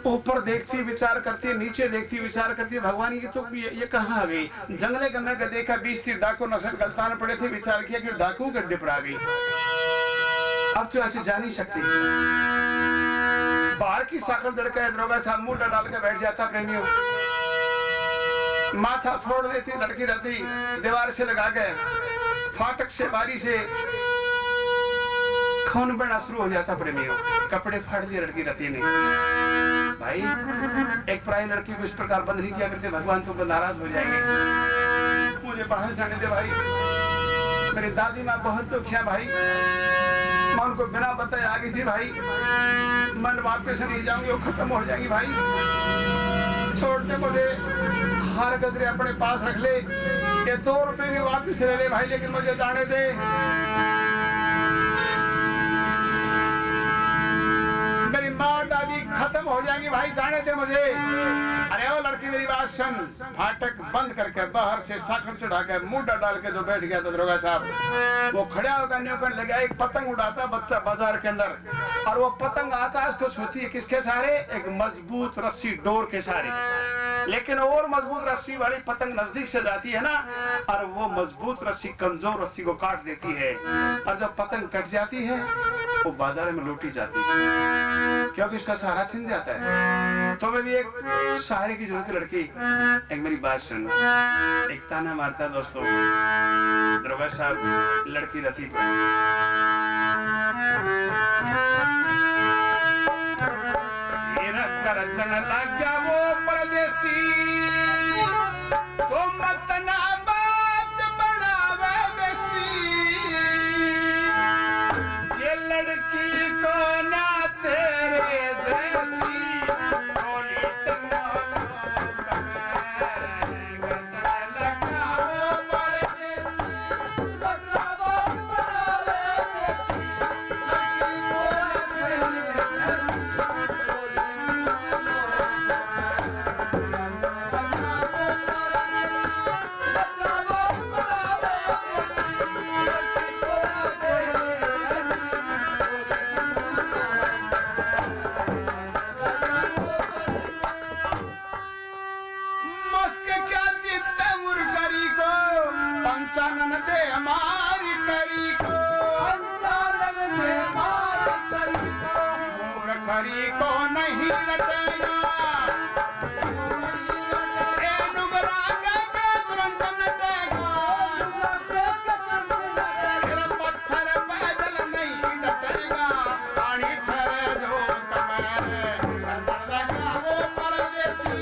ऊपर देखती विचार करती, नीचे देखती विचार करती, भगवान ये तो ये कहाँ आ गई? जंगले गंगा का देखा 20-30 डाकू नशे गलतान पड़े थे। विचार किया कि डाकू गड्ढे पर आ गई, अब तो ऐसे जा नहीं सकती। बाहर की साकल दड़का दरोगा साहब मुंह डाल के बैठ जाता। प्रेमियों, माथा फोड़ देती लड़की रहती, दीवार से लगा के, फाटक से बारी से खून बहना शुरू हो जाता। प्रेमियों, कपड़े फाड़ दिए लड़की रहती ने। भाई, एक पराई लड़की को इस प्रकार बंद नहीं किया करते, भगवान तुम नाराज हो जाएंगे। मुझे बाहर जाने दे भाई, मेरी दादी माँ बहुत दुखी है भाई, मैं उनको बिना बताए आ गई थी भाई, मैं वापस नहीं जाऊंगी, वो खत्म हो जाएंगी भाई। छोड़ दे मुझे, हार गजरे अपने पास रख ले, ये 2 रुपए भी वापस ले ले भाई, लेकिन मुझे जाने दे। मेरी माँ और दादी खत्म हो जाएंगी भाई, जाने दे मुझे। अरे ओ लड़की मेरी बात सुन। फाटक बंद करके बाहर से साखर चढ़ाकर मुंह डाल के जो बैठ गया था दरोगा साहब, वो खड़ा होकर न्यू कर लगा। एक पतंग उड़ाता बच्चा बाजार के अंदर, और वो पतंग आकाश को छूती है किसके सहारे? एक मजबूत रस्सी डोर के सहारे। लेकिन और मजबूत रस्सी वाली पतंग नजदीक से जाती है ना, और वो मजबूत रस्सी कमजोर रस्सी को काट देती है, और जब पतंग कट जाती है वो बाजार में लूटी जाती है, क्योंकि उसका सहारा छिन जाता है। तो मैं भी एक सहारे की जरूरत है लड़की। एक मेरी बात सुन, एक ताना मारता दोस्तों दरोगा साहब लड़की रथी पर। करजन लग गया वो परदेसी, तो मत ना बात बढ़ावे बेसी, ये लड़की को ना तेरे जैसी बोली तना पंचानन दे हमारी करी को, पंचानन दे हमारी करी को, मोर करी को नहीं लटेगा, ए नुगरा के तुरंत लटेगा, फिर पत्थर पैदल नहीं लटेगा, पानी ठहरे जो कमरे, संभल लगा वो परदेसी।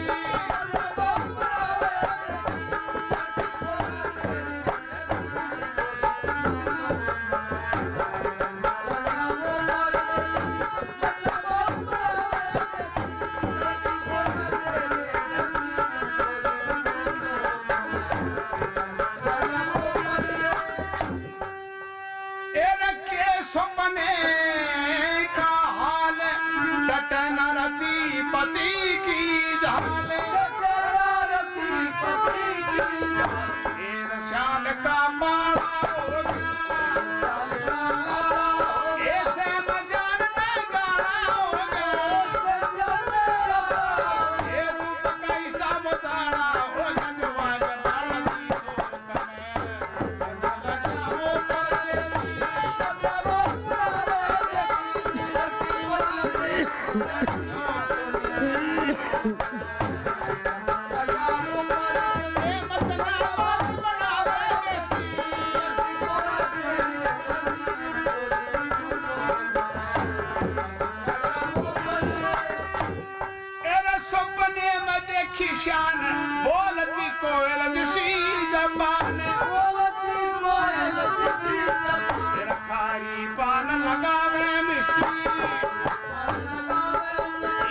शान बोलती कोयल जिसी जबान बोलती कोयल जिसी जबान खारी पान लगावे मिसी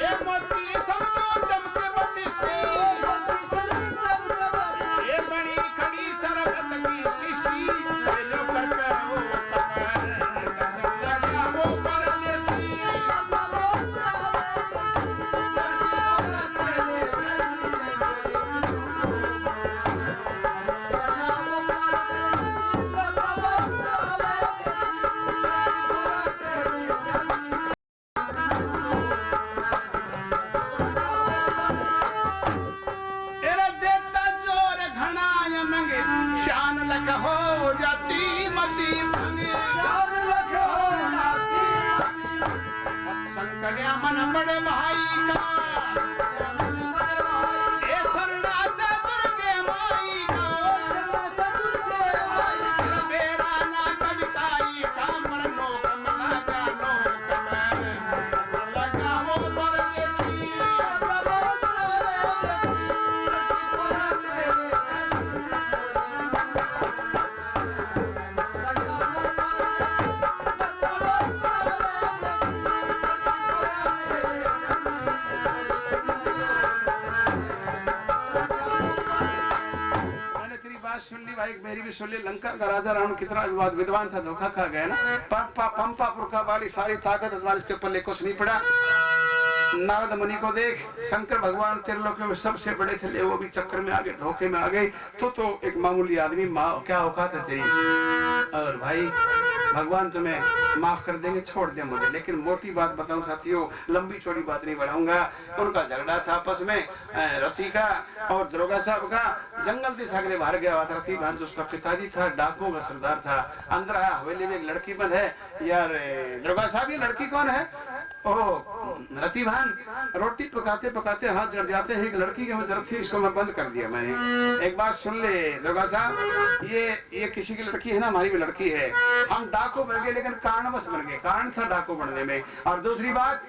ये मोती समझो चमके बतीसी ये बड़ी खड़ी सरबत की शीशी जो करके वो वो परदेसी हो जाती मती संकड़िया मन बड़े भाई का ए सरना से दुर्गे माई का मेरा ना कविताई का पर लोक मना जानो लगा वो परदेसी सुन ली भाई, मेरी भी सुन ली। लंका का राजा रावण कितना विद्वान था, धोखा खा गया ना। पंपा पुरखा वाली सारी ताकत इसके ऊपर ले कुछ नहीं पड़ा। नारद मुनि को देख, शंकर भगवान त्रिलोकियों में सबसे बड़े थे, ले वो भी चक्कर में आ गए, धोखे में आ गए। तो एक मामूली आदमी क्या औकात है तेरी। और भाई भगवान तुम्हें माफ कर देंगे, छोड़ दे मुझे। लेकिन मोटी बात बताऊं साथियों, लंबी चौड़ी बात नहीं बढ़ाऊंगा। उनका झगड़ा था आपस में रति का और दरोगा साहब का। जंगल से सागले बाहर गया हुआ था रति भान, जो उसका पिताजी था, डाकुओं का सरदार था। अंदर आया, हवेली में एक लड़की बंद है। यार दरोगा साहब, ये लड़की कौन है? ओह रति भान, रोटी पकाते पकाते हाथ जड़ जाते हैं, एक लड़की की जरूरत थी, इसको मैं बंद कर दिया मैंने। एक बात सुन ले दरोगा साहब, ये किसी की लड़की है ना, हमारी भी लड़की है। हम डाकू बन गए, लेकिन कारणवश बन गए, कारण था डाकू बनने में। और दूसरी बात,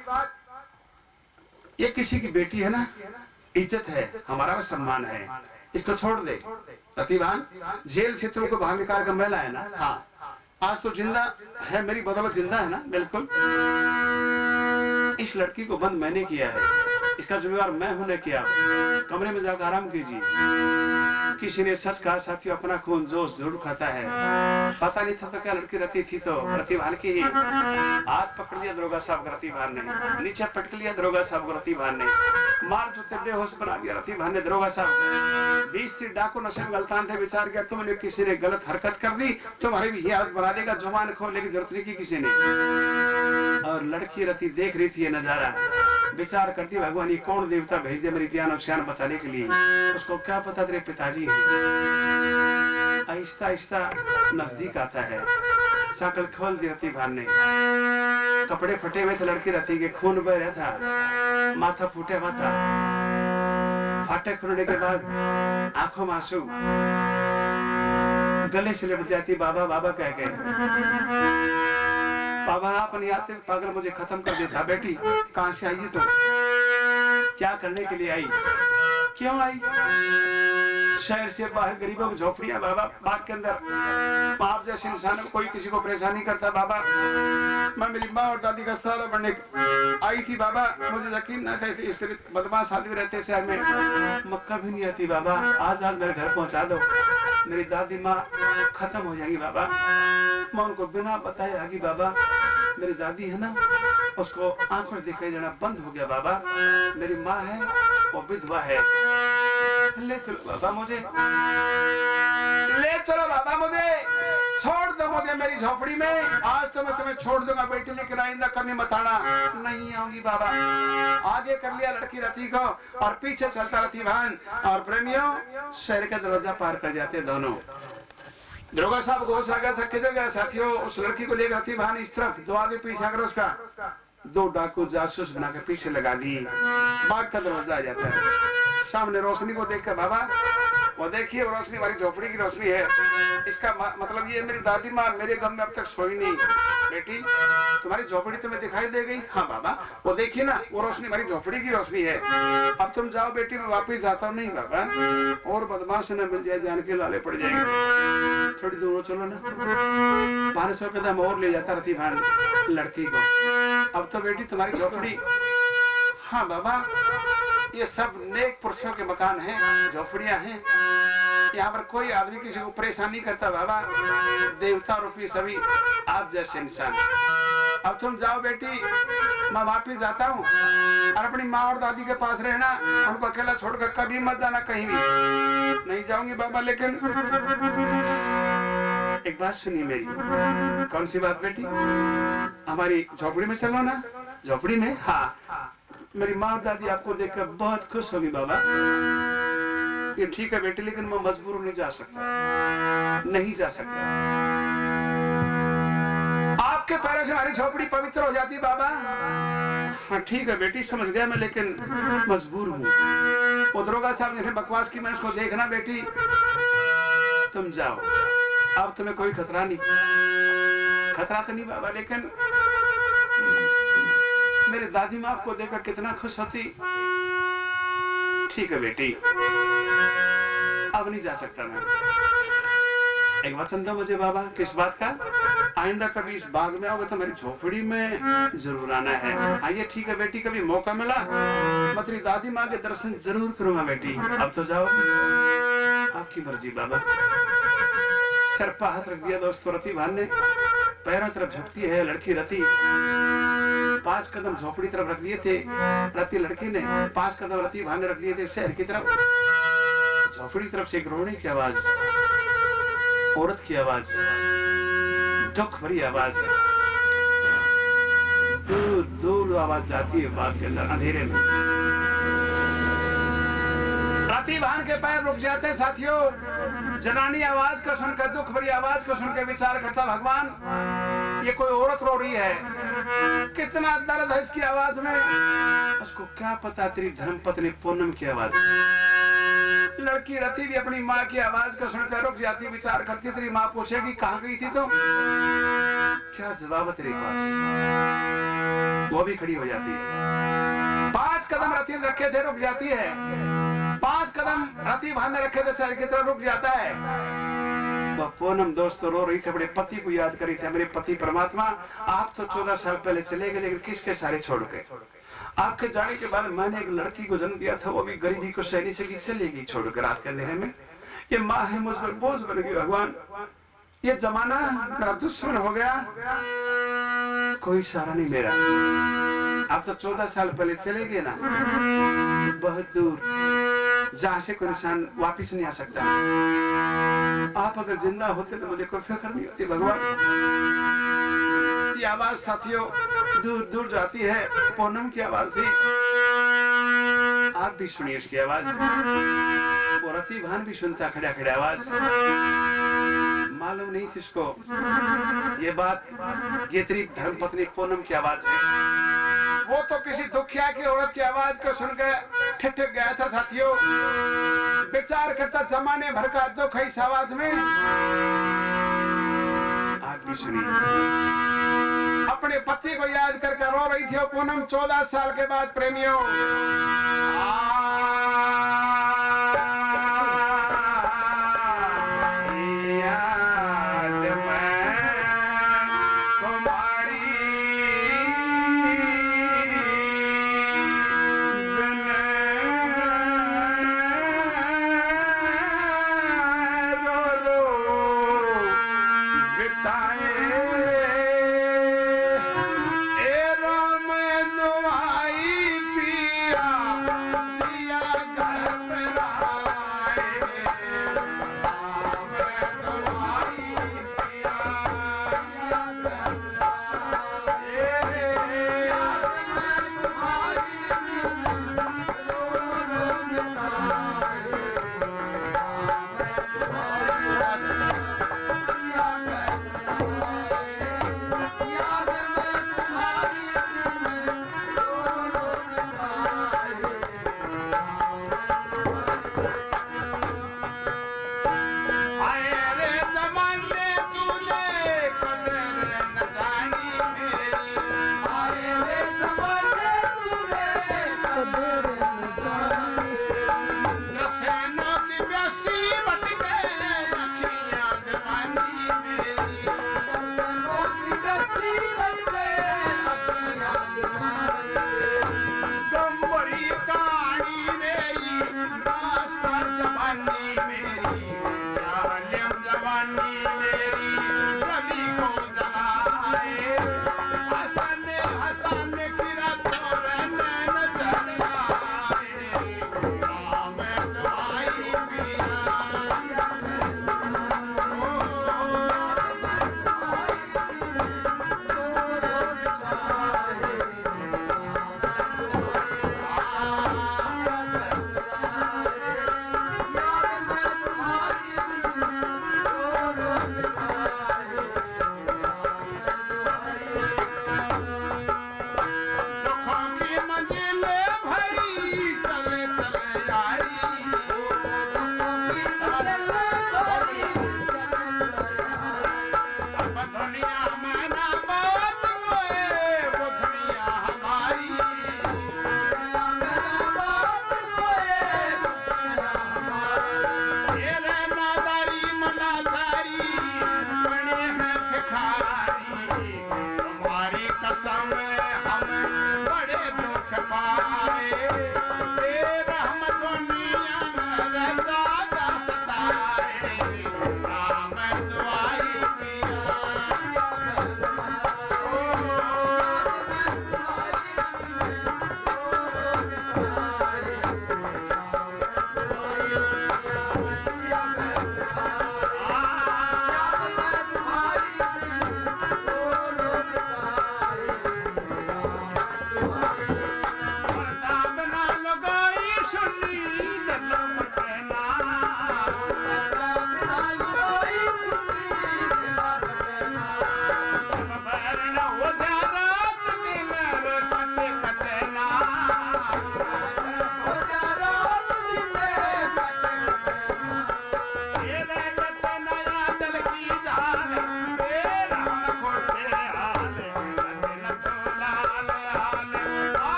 ये किसी की बेटी है ना, इज्जत है, हमारा भी सम्मान है, इसको छोड़ दे। रतिभान, जेल से तुमको बाहर निकाल कर मैं लाया ना। हाँ, आज तो जिंदा है, मेरी बदौलत जिंदा है ना। बिल्कुल, इस लड़की को बंद मैंने किया है, इसका जिम्मेवार मैं हूं, ने किया। कमरे में जाकर आराम कीजिए। किसी ने सच कहा साथियों, अपना खून जोश जरूर खाता है। पता नहीं था तो क्या लड़की रति थी, तो रतिभान की ही। हाथ पकड़ लिया दरोगा साहब को रतिभान ने, नीचे पटक लिया दरोगा साहब को रतिभान ने, मार जूते बेहोश बना दिया रतिभान ने दरोगा साहब। 20 डाकू नशे में गलतान थे, विचार किया तुमने किसी ने गलत हरकत कर दी, तुम्हारी भी हालत बना देगा। जुबान खोलने की जरूरत नहीं की किसी ने। और लड़की रति देख रही थी ये नजारा, विचार करती, भगवान ये कौन देवता भेज दे मेरी जान और शान बचाने के लिए। उसको क्या पता तेरे पिताजी है। आहिस्ता आहिस्ता नजदीक आता है, साकल खोल दी रतिभान ने। कपड़े फटे हुए थे लड़की रति के, खून बह रहा था, माथा फूटे हुआ था। फाटे खुलने के बाद आंखों में आंसू, गले से लिपट जाती, बाबा बाबा कह के। बाबा आप नहीं आते, पागल मुझे खत्म कर देता। बेटी कहां से आई है तुम, क्या करने के लिए आई, क्यों आई? शहर से बाहर गरीबों की झोपड़ियां बाबा, बाग के अंदर आप जैसे इंसान को कोई किसी को परेशान नहीं करता। बाबा मैं मेरी माँ और दादी का सहारा बनने आई थी बाबा, मुझे यकीन न था इस बदमाश आदमी रहते शहर में। मक्का भी नहीं आती बाबा, आज मेरे घर पहुंचा दो, मेरी दादी माँ खत्म हो जाएगी बाबा। मैं उनको बिना बताए आगी बाबा, मेरी दादी है ना, उसको आंखों से दिखाई देना बंद हो गया बाबा। मेरी माँ है वो विधवा है, ले चलो बाबा मुझे, ले चलो बाबा मुझे, छोड़ दो मुझे मेरी झोपड़ी में। आज तो मैं तुम्हें छोड़ दूंगा बेटी, लेकिन आइंदा कभी मत आना। नहीं आऊंगी बाबा। आगे कर लिया लड़की रति को और पीछे चलता रतिभान। और प्रेमियों शहर का दरवाजा पार कर जाते दोनों। दरोगा साहब घोष आ गया था, किधर गया साथियों? उस लड़की को लेकर रतिभान इस तरफ, दो आदमी पीछा करो उसका। दो डाकू जासूस बना के पीछे लगा दिए। बाग का दरवाजा आ जाता है, सामने रोशनी को देखकर बाबा वो देखिए वो रोशनी हमारी झोपड़ी की रोशनी है। इसका मतलब ये मेरी दादी माँ मेरे घर में अब तक सोई नहीं। बेटी तुम्हारी झोपड़ी तुम्हें दिखाई दे गई? हाँ बाबा वो देखिए ना वो रोशनी हमारी झोपड़ी की रोशनी है। अब तुम जाओ बेटी, मैं वापिस जाता हूँ। नहीं बाबा, और बदमाश न मिल जाए, जान के लाले पड़ जाएंगे। थोड़ी दूर चलो ना। 500 कदम और ले जाता रती भान लड़की को। अब तो बेटी तुम्हारी झोपड़ी। हाँ बाबा ये सब नेक पुरुषों के मकान हैं, झोपड़ियां हैं। यहाँ पर कोई आदमी किसी को परेशान नहीं करता बाबा। देवता रूपी सभी आप जैसे इंसान। अब तुम जाओ बेटी, मैं वापिस जाता हूँ। और अपनी माँ और दादी के पास रहना, उनको अकेला छोड़कर कभी मत जाना कहीं भी। नहीं जाऊंगी बाबा, लेकिन एक बात सुनिए मेरी। कौन सी बात बेटी? हमारी झोपड़ी में चलो ना। झोपड़ी में? हाँ, मेरी माँ और दादी आपको देखकर बहुत खुश होगी बाबा। ये ठीक है बेटी, लेकिन मैं मजबूर नहीं जा सकता। नहीं जा सकता। आपके पैरों से हमारी झोपड़ी पवित्र हो जाती बाबा। हाँ ठीक है बेटी, समझ गया मैं, लेकिन मजबूर हूँ। वो दरोगा साहब जैसे बकवास की, मैं उसको देखना बेटी। तुम जाओ, अब तुम्हें कोई खतरा नहीं। खतरा तो नहीं बाबा, लेकिन मेरी दादी माँ को देखकर कितना खुश होती। ठीक है बेटी, अब नहीं जा सकता मैं। एक वचन दो मुझे बाबा। किस बात का? आइंदा कभी इस बाग में आओगे तो मेरी झोपड़ी में जरूर आना है। हाँ ये ठीक है बेटी, कभी मौका मिला मैं तेरी दादी माँ के दर्शन जरूर करूंगा बेटी। अब तो जाओ, आपकी मर्जी बाबा। सर पर हाथ रख दिया दोस्तों रति भान ने। पैरों तरफ झुकती है लड़की रति। 5 कदम झोपड़ी तरफ रख दिए थे रति लड़की ने। 5 कदम रति भान ने रख दिए थे शहर की तरफ। झोपड़ी तरफ से एक रोने की आवाज, औरत की आवाज, दुख भरी आवाज, दूर दूर आवाज जाती है बाग के अंदर अंधेरे में। रति भान के पैर रुक जाते साथियों। जनानी आवाज को सुनकर, दुख भरी आवाज को सुनकर विचार करता, भगवान ये कोई औरत रो रही है, कितना दर्द है इसकी आवाज में। उसको क्या पता तेरी धर्मपत्नी पूनम की आवाज। लड़की रति भी अपनी माँ की आवाज को सुनकर रुक जाती, विचार करती। तेरी माँ पूछेगी कहाँ गई थी तुम? क्या जवाब है तेरे पास? वो भी खड़ी हो जाती है। 5 कदम रति ने रखे थे, रुक जाती है। 5 कदम रति भान ने रखे थे शहर की तरफ, रुक जाता है। वह पूनम दोस्तों रो रही थी, अपने पति को याद करी थी। मेरे पति परमात्मा, आप तो 14 साल पहले चले गए, लेकिन किसके सारे छोड़ के? आपके जाने के बाद मैंने एक लड़की को जन्म दिया था, वो भी गरीबी को सहनी से चलेगी छोड़कर रात के अंधेरे में। ये माँ है मुझ पर बोझ बन गई। भगवान ये जमाना मेरा दुश्मन हो गया, कोई सहारा नहीं मेरा। आप तो 14 साल पहले चले गए ना, बहुत दूर, जहां से कोई इंसान वापिस नहीं आ सकता। आप अगर जिंदा होते तो मुझे कोई फिक्र नहीं होती। भगवान ये आवाज साथियों दूर दूर जाती है, पूनम की आवाज थी। आप भी सुनिए उसकी आवाज। वो रति भान भी सुनता खड़ा खड़ा आवाज। मालूम नहीं थी इसको ये बात, ये तेरी धर्मपत्नी पूनम की आवाज है। वो तो किसी दुखिया की औरत की आवाज को सुनकर ठिठक गया था साथियों। विचार करता जमाने भर का दुख है इस आवाज में। आप भी सुनिए। अपने पति को याद करके रो रही थी पूनम 14 साल के बाद। प्रेमियों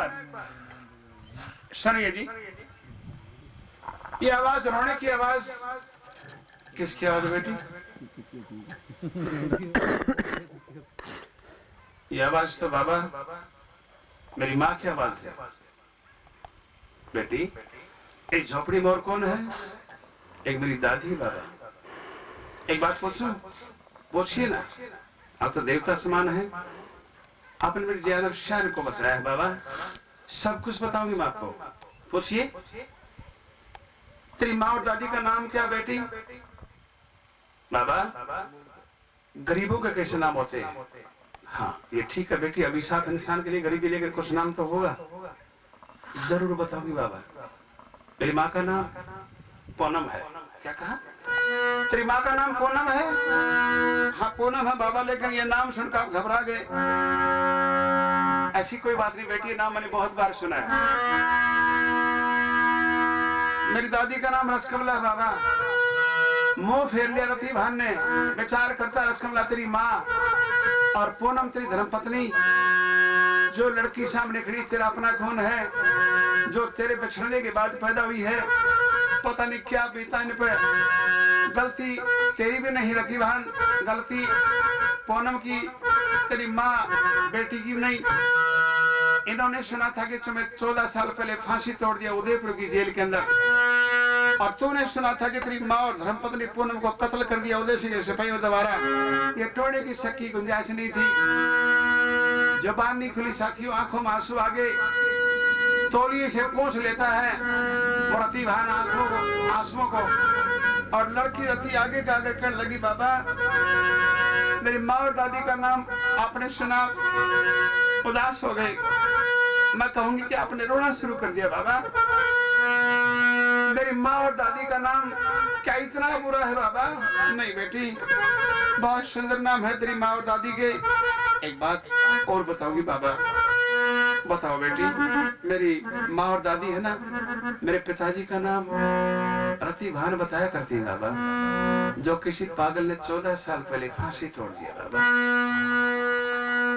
बात सुनिए जी, ये आवाज रोने की आवाज किसकी आवाज बेटी? ये आवाज तो बाबा मेरी माँ की आवाज है। बेटी एक झोपड़ी में और कौन है? एक मेरी दादी है बाबा। एक बात पूछूं? पूछिए ना, आप तो देवता समान है। आपने मेरी जान और शान को बचाया है बाबा, सब कुछ बताऊंगी मैं आपको। पूछिए, तेरी माँ और दादी का नाम क्या बेटी? बाबा गरीबों के कैसे नाम होते हैं? हाँ ये ठीक है बेटी, अभिशाप इंसान के लिए गरीबी, लेकर कुछ नाम तो होगा। जरूर बताऊंगी बाबा। मेरी माँ का नाम पूनम है। क्या कहा? तेरी माँ का नाम पूनम है? हाँ पूनम है बाबा, लेकिन ये नाम सुनकर आप घबरा गए। ऐसी कोई बात नहीं बेटी, ये नाम मैंने बहुत बार सुना है। मेरी दादी का नाम रसकमला है बाबा। मुंह फेर लिया रति भान ने, विचार करता रसकमला तेरी माँ और पूनम तेरी धर्मपत्नी। जो लड़की सामने खड़ी तेरा अपना खून है, जो तेरे बिछड़ने के बाद पैदा हुई है। पता नहीं क्या बीता इन पे। गलती तेरी भी नहीं रति भान, गलती पूनम की, तेरी माँ बेटी की नहीं। इन्होंने सुना था कि तुम्हें 14 साल पहले फांसी तोड़ दिया उदयपुर की जेल के अंदर, और तूने सुना था कि तेरी माँ और धर्मपत्नी पूनम को कत्ल कर दिया उदय सिंह के सिपाहियों द्वारा। ये टोने की शक्की गुंजाइश नहीं थी। जबान नहीं खुली साथियों, आंखों में आंसू आ गए। तौलिए से पोंछ लेता है और रति भान आंखों को, आंसुओं को, और लड़की रति आगे का आगे करने लगी। बाबा मेरी माँ और दादी का नाम आपने सुना, उदास हो गए। मैं कहूंगी कि आपने रोना शुरू कर दिया बाबा। मेरी माँ और दादी का नाम क्या इतना बुरा है बाबा? नहीं बेटी, बहुत सुंदर नाम है तेरी माँ और दादी के। एक बात और बताओगी बाबा? बताओ बेटी। मेरी माँ और दादी है ना, मेरे पिताजी का नाम रति भान बताया करती है बाबा, जो किसी पागल ने 14 साल पहले फांसी तोड़ दिया बाबा।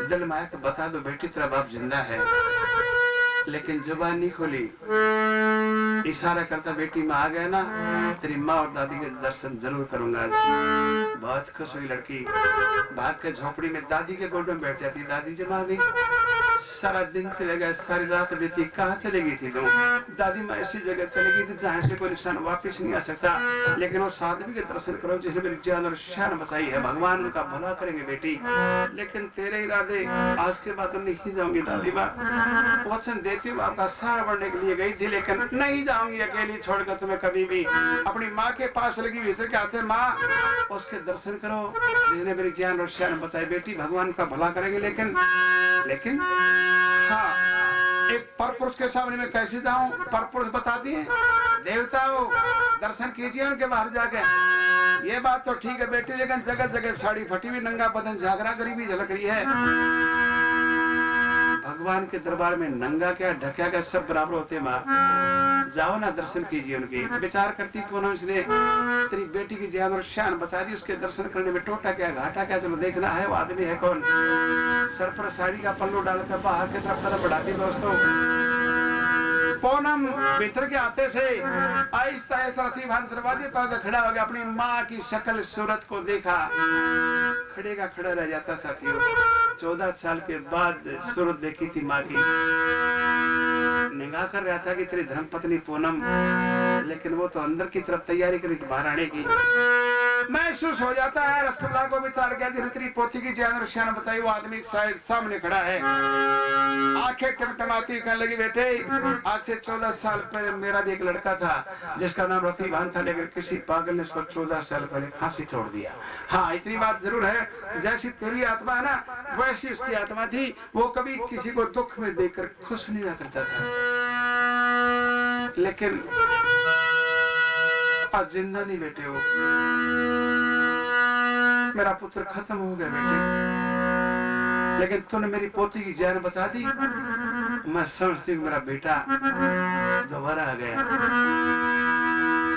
जल माया के बता दो बेटी, तेरा बाप जिंदा है। लेकिन जुबान नहीं खोली, इशारा करता बेटी मैं आ गया ना, तेरी माँ और दादी के दर्शन जरूर करूंगा आज। बहुत खुश हुई लड़की, भाग के झोपड़ी में दादी के गोद में बैठ जाती। दादी जब आ गई, सारा दिन चले गए, सारी रात बीती। कहाँ चली गई थी तुम? दादी मैं ऐसी जगह चली गई थी जहाँ से कोई निशान वापिस नहीं आ सकता, लेकिन वो साधवी के दर्शन करो जिसने मेरी जान और शान बचाई है। भगवान उनका भला करेंगे बेटी, लेकिन तेरे इरादे आज के बाद तो नहीं जाऊंगी दादी माँ। वचन देती हूँ, आपका सहारा बनने के लिए गई थी, लेकिन नहीं जाऊंगी अकेली छोड़कर तुम्हें कभी भी। अपनी माँ के पास लगी भीतर के आते माँ, उसके दर्शन करो जिसने मेरी जान और शान बताई। बेटी भगवान का भला करेंगे, लेकिन हाँ एक परपुरुष के सामने मैं कैसे जाऊं? परपुरुष बताती है देवताओं दर्शन कीजिए उनके बाहर जाके। ये बात तो ठीक है बेटी, लेकिन जगह जगह साड़ी फटी हुई, नंगा बदन झागरा गरीबी झलक रही है। भगवान के दरबार में नंगा क्या ढका क्या सब बराबर होते। माँ जाओ ना दर्शन कीजिए उनके। विचार करती पूनम, इसने तेरी बेटी की जान और शान बचा दी, उसके दर्शन करने में टोटा क्या घाटा क्या? चलो देखना है वो आदमी है कौन। सर पर साड़ी का पल्लू डालकर बाहर की तरफ कदम बढ़ाती। दोस्तों पूनम भीतर के आते से आहिस्ता आहिस्ता रति भान दरवाजे पर खड़ा हो गया। अपनी माँ की शक्ल सूरत को देखा, खड़े का खड़ा रह जाता। साथियों 14 साल के बाद सूरत देखी थी माँ की, निगाह कर रहा था कि तेरी धर्मपत्नी पूनम, लेकिन वो तो अंदर की तरफ तैयारी करी थी बाहर आने की। महसूस हो जाता है रसगुल्ला को विचार किया जिसने तेरी पोती की जान और शान बताई, वो आदमी शायद सामने खड़ा है। आंखें टमटमाती कहने लगी बेटे आज से 14 साल पहले मेरा भी एक लड़का था जिसका नाम रति भान था, लेकिन किसी पागल ने उसको 14 साल पहले फांसी तोड़ दिया। हाँ इतनी बात जरूर है, जैसी तेरी आत्मा है ना वैसी उसकी आत्मा थी। वो कभी किसी को दुख में देखकर खुश नहीं हुआ करता था, लेकिन आज जिंदा नहीं बेटे। वो मेरा पुत्र खत्म हो गया बेटे, लेकिन तूने मेरी पोती की जान बचा दी। मैं समझती हूँ मेरा बेटा दोबारा आ गया।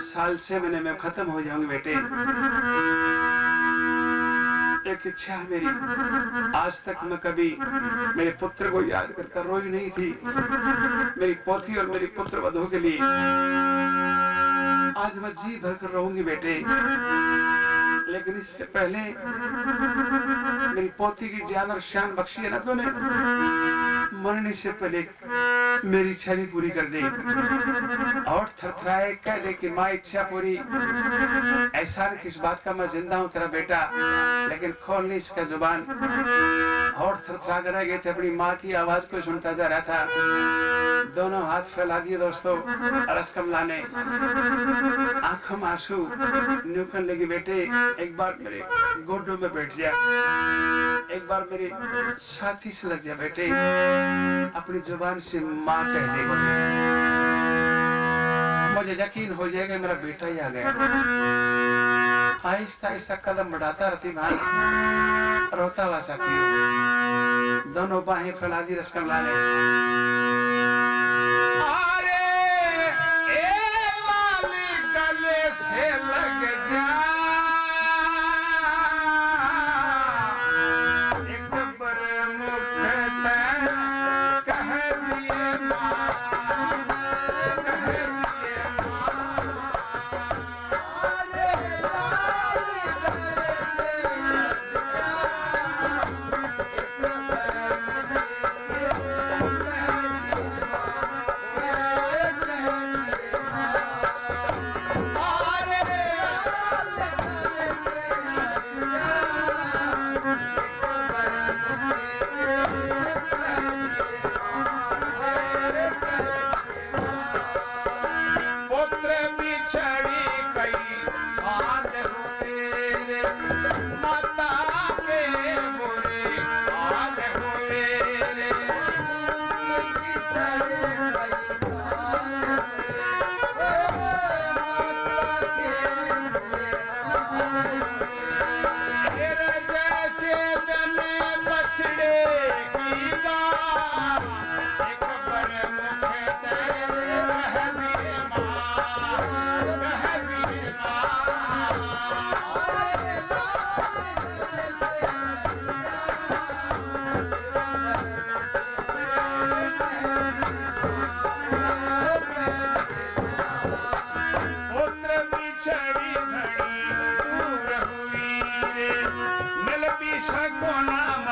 साल 6 महीने में खत्म हो जाऊंगी बेटे। एक इच्छा मेरी, आज तक मैं कभी मेरे पुत्र को याद करकर रोई नहीं थी। मेरी पोती और मेरी पुत्र वधू के लिए आज मैं जी भर कर रहूंगी बेटे। लेकिन इससे पहले मेरी पोती की जान और शान बख्शी है ना तूने, मरने से पहले मेरी इच्छा भी पूरी कर दे। और थरथराए कह दे कि माँ इच्छा पूरी। एहसान किस बात का, मैं जिंदा हूँ तेरा बेटा, लेकिन खोल नहीं इसका जुबान। और थरथरा कर रह गए थे, अपनी माँ की आवाज को सुनता जा रहा था। दोनों हाथ फैला दिए दोस्तों रस कमला ने, आंखों में आंसू, न्यूकन लगी बेटे एक बार मेरे गोडों में बैठ जा, एक बार मेरे छाती से लग जा बेटे, अपनी जुबान से माँ कह दे। मुझे यकीन हो जाएगा मेरा बेटा ही आ गया। आहिस्ता आहिस्ता कदम बढ़ाता रहती भाई, रोता हुआ साथी, दोनों बाहें फैला दी रसकमला ने। से लग जा एक बर मुख कह दिए माँ, कह दिए को नाम